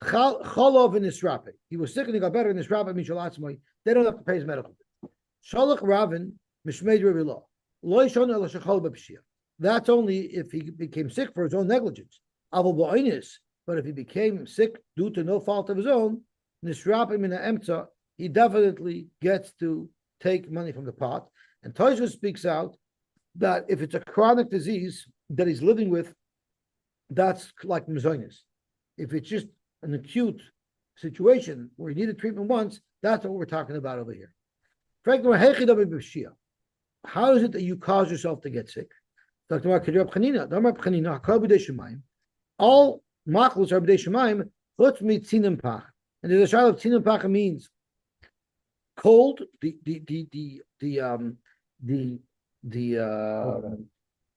Cholov in Nisrape. He was sick and he got better in Nisrape. Mishalatzmoi. They don't have to pay his medical bill. Shalach Ravin Mishmeid Revi Law. Lo Yishon El Shechol B'Pshia. That's only if he became sick for his own negligence. Aval Ba'oinis. But if he became sick due to no fault of his own, Nisrape Mina Emtza, he definitely gets to take money from the pot. And Tosha speaks out that if it's a chronic disease that he's living with, that's like Mazonis. If it's just an acute situation where he needed treatment once, that's what we're talking about over here. How is it that you cause yourself to get sick? All machlus are b'dei shemaim, chutz mitzinim pach. And there's a shayla of tzinim pach means cold,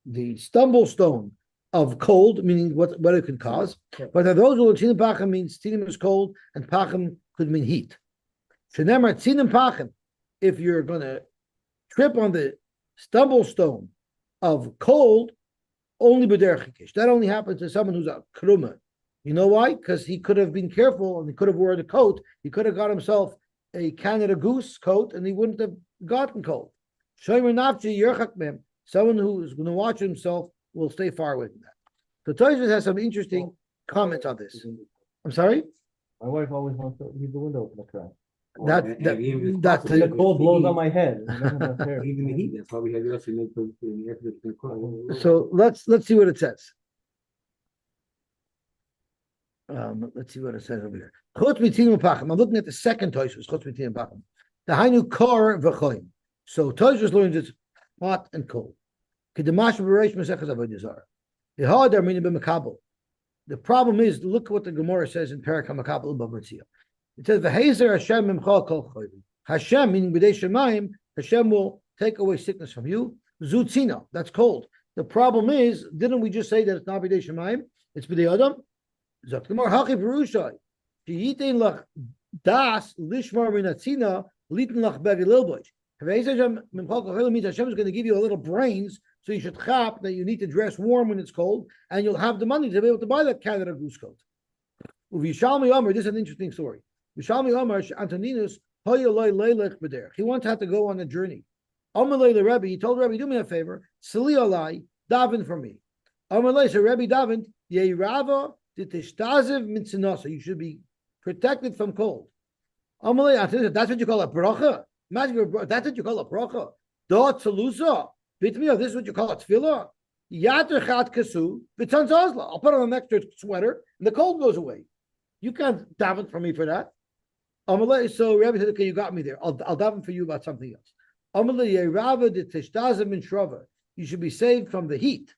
the stumble stone of cold, meaning what it can cause. But those who tzinim pachim means tzinim is cold and pachim could mean heat. Shenemar tzinim pachim, if you're going to trip on the stumble stone of cold, only b'derech kish. That only happens to someone who's a kruma. You know why? Because he could have been careful and he could have worn a coat. He could have got himself a Canada Goose coat and he wouldn't have gotten cold. Someone who is going to watch himself will stay far away from that. So Tosfos has some interesting comments on this. I'm sorry? My wife always wants to leave the window open a crack. That's The cold blows on my head. Even the heat, that's why we have Yosy make the so let's see what it says. Let's see what it says over here. I'm looking at the second Tosfos. The Hainu Kor v'choim. So Tosfos learns it's hot and cold. The problem is, look what the Gemara says in Perek HaMakabel Bavritzia. It says, "V'hezer Hashem mimcha kol cholim." Hashem, meaning b'dei shemayim, Hashem will take away sickness from you. Zutzina, that's cold. The problem is, didn't we just say that it's not b'dei shemayim? It's b'dei adam. Zok Gemara hachi perushai. Sheyitin lach das lishmar minatzina litin lach begi lilbosh. V'hezer Hashem mimcha kol cholim means Hashem is going to give you a little brains, so you should chap that you need to dress warm when it's cold, and you'll have the money to be able to buy that Canada Goose coat. Uvishalmi Omer, this is an interesting story. Vishalmi Omer Antoninus he once had to go on a journey. Amalei Rebbe, he told Rebbe, do me a favor, Sali alai, daven for me. Amalei, so Rebbe davened, Yeirava ditishtaziv mitzinosa, you should be protected from cold. Amalei, that's what you call a bracha. Imagine, that's what you call a bracha. Da tzalusa, bitmiya, this is what you call a tefillah. Yater chat kasu, b'tzan zazla. I'll put on an extra sweater, and the cold goes away. You can't daven for me for that. Amalei, so Rabbi said, okay, you got me there. I'll daven for you about something else. Amalei yerava de tishtazim in shrava. You should be saved from the heat.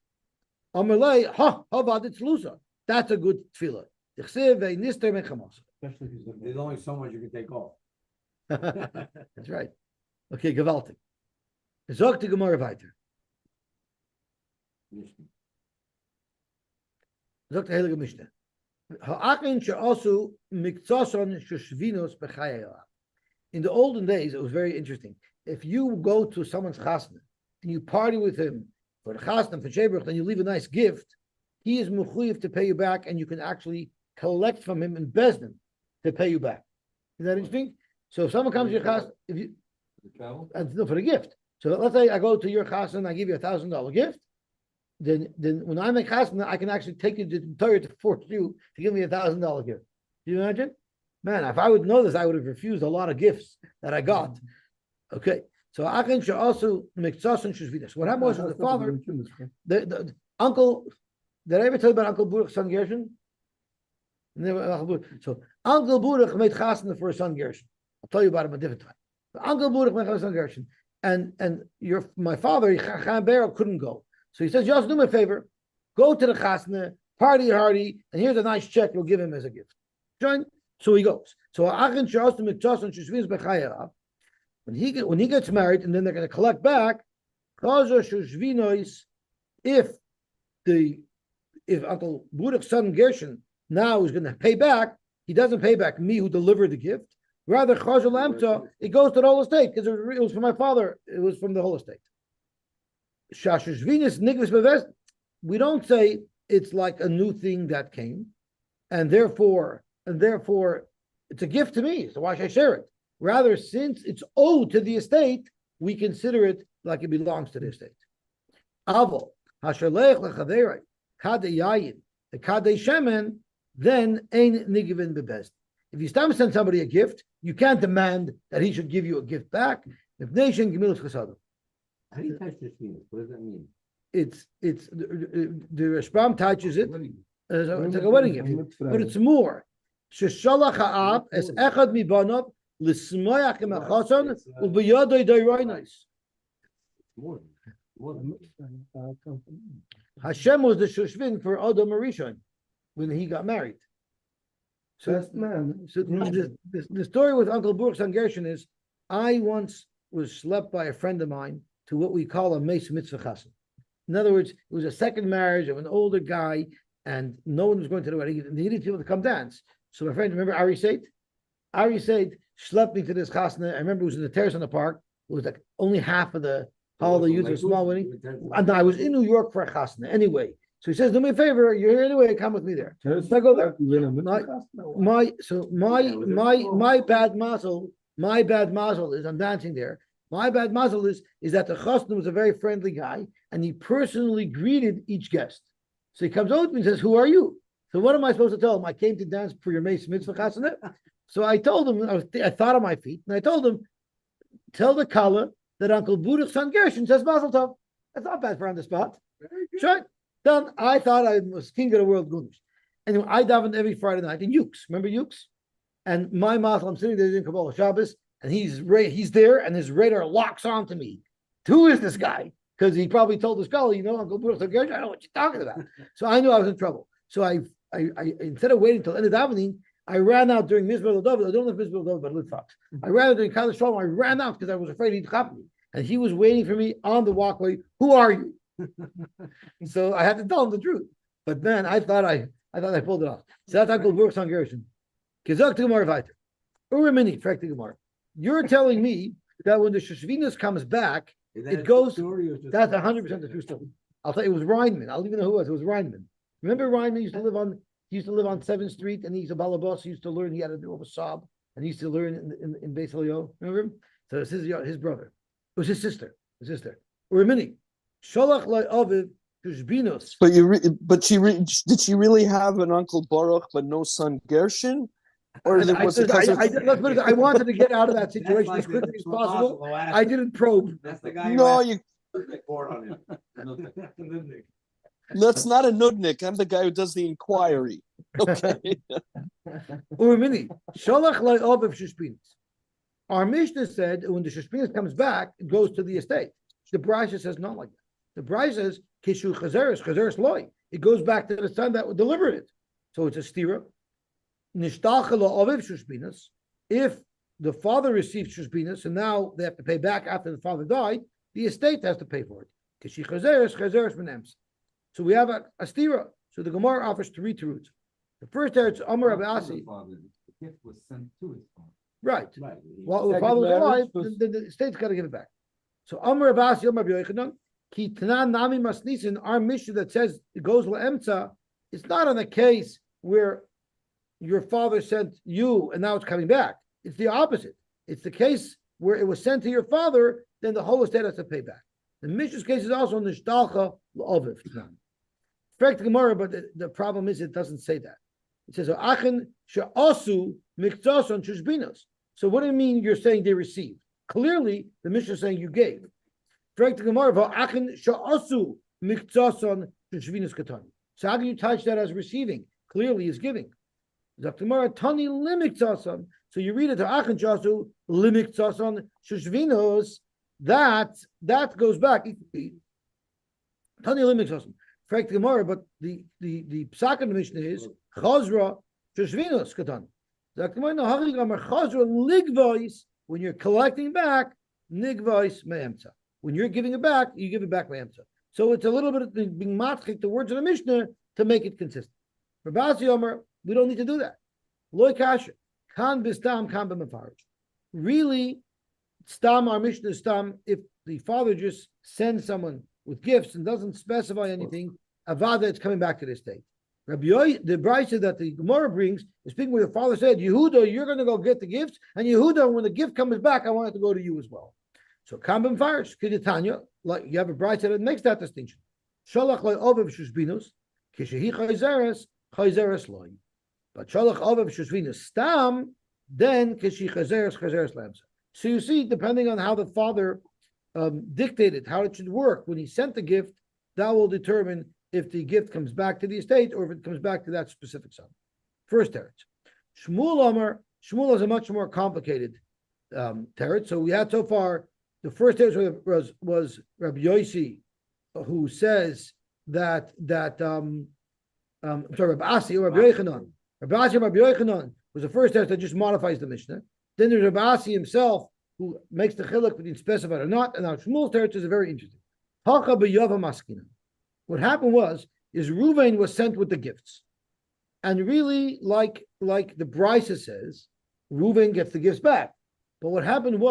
Amalei, how about it's lusa? That's a good tefillah. There's only so much you can take off. That's right. Okay, gewaltig. Zog to Gemara weiter. Zog to Heilige Mishnah. In the olden days, it was very interesting. If you go to someone's chasna and you party with him for the chasna, for Shebrach, and you leave a nice gift, he is mechuyev to pay you back, and you can actually collect from him in Bezdin to pay you back. Is that interesting? So if someone comes to your chasna, if you no, for the gift. So let's say I go to your chasna and I give you $1,000 gift. Then when I make chasna, I can actually take you to the Torah to force you to give me $1,000 gift. Do you imagine? Man, if I would know this, I would have refused a lot of gifts that I got. Okay, so Achen should also make sasan shusvidas. What happened was the father, the uncle. Did I ever tell you about Uncle Buruch's son Gershon? Never. So Uncle Buruch made chasna for his son Gershon. I'll tell you about him a different time. But Uncle Buruch made chasna for his son Gershon, and my father Chaim Beryl couldn't go. So he says, "Yosy, do me a favor, go to the chasna, party hardy, and here's a nice check you'll give him as a gift." Join. So he goes. So when he gets married, and then they're going to collect back, if Uncle Buruch's son Gershon now is going to pay back, he doesn't pay back me who delivered the gift, Rather, chazal emta, it goes to the whole estate because it was from my father. It was from the whole estate. Shashashvinis nigvis bevest. We don't say it's like a new thing that came, and therefore it's a gift to me. So why should I share it? Rather, since it's owed to the estate, we consider it like it belongs to the estate. Avo hashalech lechaverei kade yayin the kade shemen, then ein nigivin bebest. If you send somebody a gift, you can't demand that he should give you a gift back. If nation gemilut chesadu. How do you touch this penis? What does that mean? It's the Rashbam touches it. It's like a wedding gift, but it's more. Sheshalach ha'ab es echad mibanov l'smoyach emachason u'biyadoi doiroinos. More than Hashem was the Shushvin for Adam Arishon when he got married. Best man. So the story with Uncle Baruch San Gershon is, I once was schlepped by a friend of mine to what we call a meis mitzvah chassan. In other words, it was a second marriage of an older guy, and no one was going to the wedding, and he needed people to come dance. So my friend, remember Ari Said? Ari Said schlepped me to this chasna. I remember it was in the terrace in the park. It was like only half of the hall they used, a small wedding. And I was in New York for a chasna anyway. So he says, do me a favor, you're here anyway, come with me there. So I go there. My bad mazel is I'm dancing there. My bad mazel is that the chasna was a very friendly guy, and he personally greeted each guest. So he comes over to me and says, who are you? So what am I supposed to tell him? I came to dance for your meis mitzvah chasna. So I told him, I thought on my feet, and I told him, tell the Kala that Uncle Baruch San Gershon says mazel tov. That's not bad for on the spot. Sure. Done. I thought I was king of the world. Anyway, I davened every Friday night in Yukes. Remember Yukes? And my mazel, I'm sitting there in Kabbalah Shabbos, and he's there, and his radar locks onto me. Who is this guy? Because he probably told the scholar, Uncle Baruch San Gershon, I know what you're talking about. So I knew I was in trouble. So I instead of waiting till the end of davening, I ran out during Mizbah David. I don't know if Mizbah David, but Litfox. I ran out during Kaddish Shalom. I ran out because I was afraid he'd chop me. And he was waiting for me on the walkway. Who are you? So I had to tell him the truth. But man, I thought I pulled it off. So that's Uncle Baruch San Gershon. Gezak to Gemara weiter. Urimini, Frek to Gemara. You're telling me that when the Shishvinas comes back, it goes. That's 100% the true story. I'll tell you, it was Reinman. I'll even know who it was. It was Reinman. Remember Reinman used to live on 7th Street, and he's a balabas. He used to learn. He had to do a sob, and he used to learn in Beis Elio. Remember him? So it's his brother. It was his sister. Urimini. Sholach le'aviv tushbinos. Did she really have an Uncle Baruch but no son Gershon? Or was it I wanted to get out of that situation as quickly as possible. I didn't probe. That's the guy. No, you. Board on him. That's not a nudnik. I'm the guy who does the inquiry. Okay. Urimini. Sholach le'aviv tushbinos. Our Mishnah said when the Shishbinas comes back, it goes to the estate. The Brisa says not like that. The Brisa says kishu chazeres loy. It goes back to the son that delivered it. So it's a stira. Nishtalcha la'aviv Shishbinas. If the father received Shishbinas and now they have to pay back after the father died, the estate has to pay for it. Kishi chazeres menems. So we have a stira. So the Gemara offers three teruts. The first there it's Amar Abasi. The gift was sent to his father. Right. Well, the father was alive, then the estate's got to give it back. So Amar Abasi, Amar B'Yochanan, Ki Tanan Nami Masnisin, our mission that says it goes L'Emtza, it's not on a case where your father sent you and now it's coming back. It's the opposite. It's the case where it was sent to your father, then the whole estate has to pay back. The Mishnah's case is also Nishtalcha L'Oviv. Correct Gemara, but the problem is it doesn't say that. It says, Achen she'asu mikzason shushbinos. So what do you mean you're saying they received? Clearly, the Mishnah is saying you gave. Correct Gemara, Achen she'asu mikzason shushbinos katani. So how can you touch that as receiving? Clearly, is giving. Zaktamara tani limikzason. So you read it to Achen she'asu limikzason shushbinos. That goes back. Tani limikzason. Correct Gemara, but the psak in the Mishnah is Chazra Shishvinos Katan. When you're collecting back, Nigvais Me'emtza. When you're giving it back, you give it back Me'emtza. So it's a little bit of being matchik the words of the Mishnah to make it consistent. For Basi Omer, we don't need to do that. Loy Kasha. Kan bistam, kan b'mefarish. Really, stam, our mission is stam, if the father just sends someone with gifts and doesn't specify anything, avada, it's coming back to the state. The brisa that the Gemara brings is speaking where the father said, Yehuda, you're going to go get the gifts, and Yehuda, when the gift comes back, I want it to go to you as well. So kambim farish, kiditanya, like you have a brisa that makes that distinction. Shalach loy ovev shushbinus, kishehi chayzeres loy. But shalach ovev shushbinus stam, then kishi chayzeres lamsa. So you see, depending on how the father dictated how it should work when he sent the gift, that will determine if the gift comes back to the estate or if it comes back to that specific son. First teretz. Shmuel is a much more complicated teretz. So we had so far, the first teretz was Rabbi Yosy, who says that Rabbi Asi or Rabbi Yochanan. Rabbi Asi or Rabbi Yochanan was the first teretz that just modifies the Mishnah. Then there's Rabbi Asi himself, who makes the chiluk between specified or not. And now Shmuel's teretz is very interesting. Hacha b'yava maskina. What happened is Reuven was sent with the gifts. And really, like the Brisa says, Reuven gets the gifts back. But what happened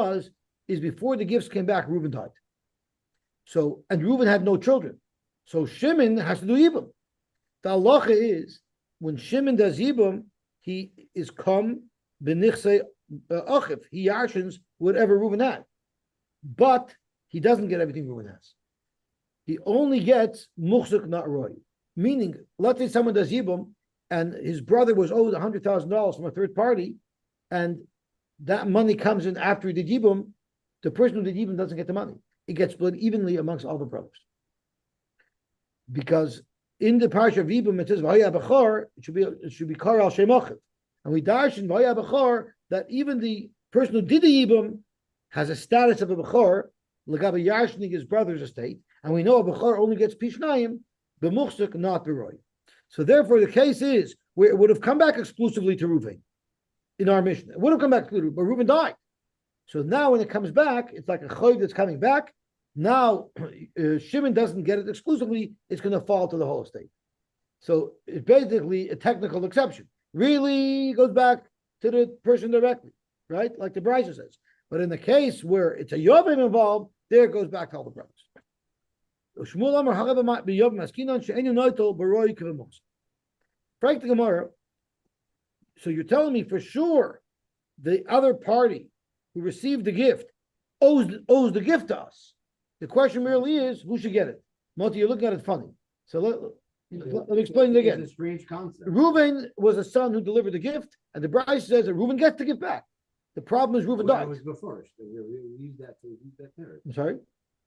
is before the gifts came back, Reuven died. So, and Reuven had no children. So Shimon has to do Yibum. The halacha is, when Shimon does Yibum, he is come b'nichse achiv. He yarshins whatever Reuven had. But he doesn't get everything Reuven has. He only gets muchzuk, not roy. Meaning, let's say someone does Yibum, and his brother was owed $100,000 from a third party, and that money comes in after he did Yibum, the person who did Yibum doesn't get the money. It gets split evenly amongst all the brothers. Because in the parsha of Yibum, it says, V'haya b'chor, it should be kar al shemochiv. And we darshan V'haya b'chor, that even the person who did the Yibum has a status of a b'chor, l'gabe yarshnik his brother's estate, and we know a b'chor only gets pishnayim, b'muchsuk, not b'roy. So therefore, the case is where it would have come back exclusively to Reuven in our mission. It would have come back to Reuven, but Reuven died. So now when it comes back, it's like a choy that's coming back. Now Shimon doesn't get it exclusively; it's going to fall to the whole estate. So it's basically a technical exception. Really goes back to the person directly, right? Like the Brisa says. But in the case where it's a Yovim involved, there it goes back to all the brothers. Frank the Gemara. So you're telling me for sure the other party who received the gift owes the gift to us. The question merely is who should get it. Moti, you're looking at it funny. So let me explain it again. It's a strange concept. Reuven was a son who delivered the gift, and the Brisa says that Reuven gets the gift back. The problem is Reuven died. It was before. We use that terror. I'm sorry?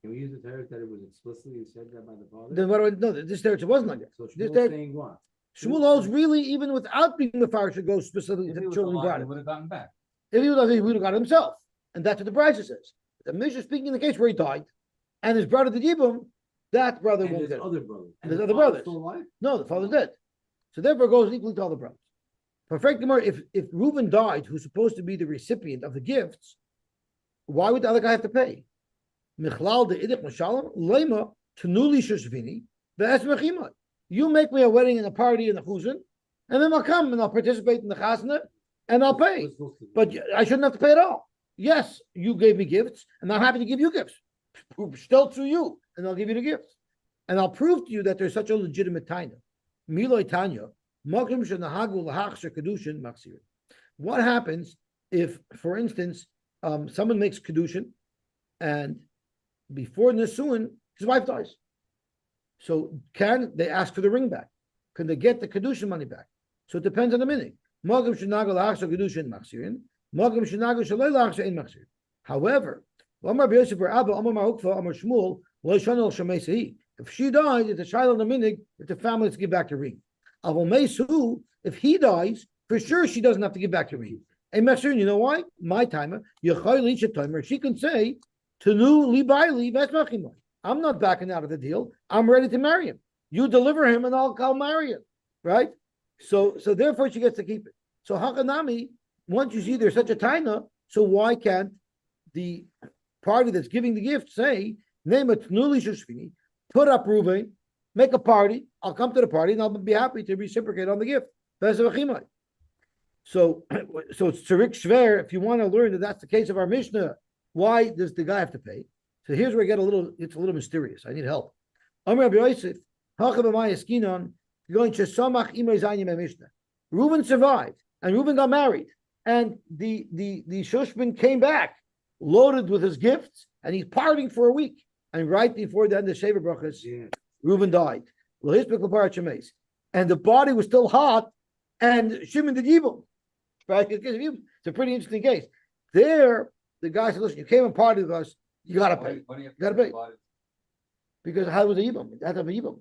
Can we use the terror that it was explicitly said that by the father? Then what do I know? This terror wasn't like that. So This Shmuel's saying what? Shmuel holds really, even without being the fire, should go specifically to the children who brought He it. would have gotten back. If he would have got it himself. And that's what the Brisa says. The Mishnah speaking in the case where he died, and his brother did Yibum, that brother And won't his get it. other brother. And his the other father's brothers. still alive? No, the father's dead. So therefore it goes equally to all the brothers. Perfect Gemara, if Reuven died, who's supposed to be the recipient of the gifts, why would the other guy have to pay? Michlal de idich mashalom lema tenuli sheshvini ve'es mechima. You make me a wedding and a party in the chuzin, and then I'll come and I'll participate in the chasna and I'll pay. But I shouldn't have to pay at all. Yes, you gave me gifts, and I'm happy to give you gifts. Still through you, and I'll give you the gifts. And I'll prove to you that there's such a legitimate taina. Miloi tanya, makim shenahagu lahach shekadushin machzir. What happens if, for instance, someone makes kedushin, and before Nisuin, his wife dies? So can they ask for the ring back? Can they get the kedushin money back? So it depends on the meaning. Makim shenahagu lahach shekadushin machzirin. Makim shenahagu shalei lahach she'ein machzir. However, if she dies, it's a child of the minig, if the family has to give back the ring. If he dies, for sure she doesn't have to give back the ring. And you know why? My timer, she can say, I'm not backing out of the deal. I'm ready to marry him. You deliver him and I'll marry him. Right? So therefore she gets to keep it. So Hakanami, once you see there's such a taina, so why can't the party that's giving the gift say, name it Nuli Shushvini, put up Reuven, make a party, I'll come to the party and I'll be happy to reciprocate on the gift. So it's Tzarik Shver. If you want to learn that that's the case of our Mishnah, why does the guy have to pay? So here's where it's a little mysterious. I need help. Amar Rabbi Yosef, Reuben survived, and Reuben got married, and the Shushman came back loaded with his gifts, and he's partying for a week. And right before the end of Sheva Brachas, Reuben died. And the body was still hot, and Shimon did Yibum. Right? It's a pretty interesting case. There, the guy said, listen, you came and partied with us, you gotta pay. You gotta pay. Because how was the Yibum? It had to have a Yibum.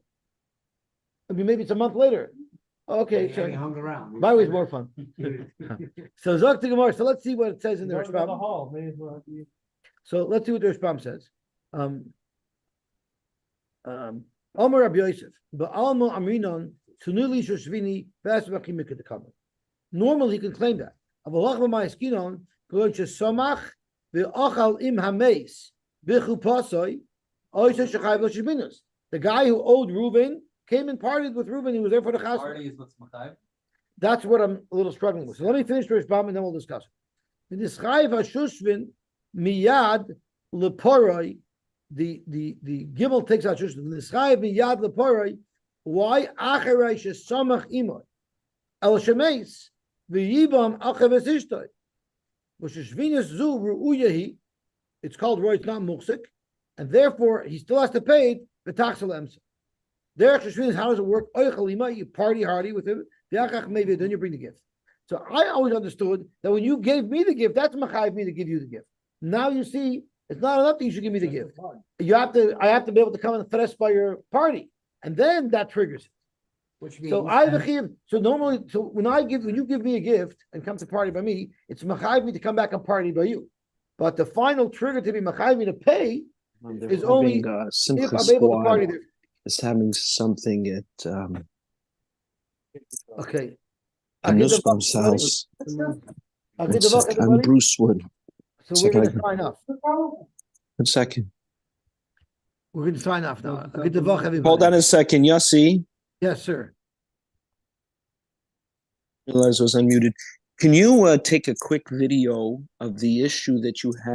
I mean, maybe it's a month later. Okay, so he hung around. my way is more fun. So Zok to Gemara. So let's see what it says in the Go to the Rishbam. hall, may as well be- So let's see what the Rishbam says. Omer Rabbi Yosef, Ba'alma Aminon, Sunuli Shoshvini, Vasvaki Mikadakama. Normally he can claim that. Avalach B'mayaskinon, Goyche Somach, Ve'achal Im Hameis, Bichu Pasoi, Oisha Shechayv Loshibinus. The guy who owed Reuben came and partied with Reuben. He was there for the chasna. Party is what's Machayev. That's what I'm a little struggling with. So let me finish the Rishbam and then we'll discuss it. The Nischayv HaShushvin Miyad Leporoi, the Gimel takes out Shushvin. The Nischayv Miyad Leporoi, why Acharei Shesamach Imoy El Shemeis V'yibam Achav Esishtoi V'Shushvinis Zu Ru'uyahi. It's called Roy. It's not Muksik, and therefore he still has to pay it the taxel emsa. Derech Shishvin is how does it work? You party hardy with him. Maybe then you bring the gift. So I always understood that when you gave me the gift, that's machayev me to give you the gift. Now you see, it's not enough that you should give me the gift. I have to be able to come and fresh by your party, and then that triggers it. Which means So I have a chiyuv. So normally, when you give me a gift and come to party by me, it's machayev me to come back and party by you. But the final trigger to be machayev me to pay is only if I'm able to party there. Is having something at Okay. Nussbaum's house. I'll One get the book, second, on everybody. Brucewood. So we're going to Second. sign off. 1 second. We're going to sign off now. I'll get the book, everybody. Hold on a second, Yosy. Yes, sir. Realize I was unmuted. Can you take a quick video of the issue that you had?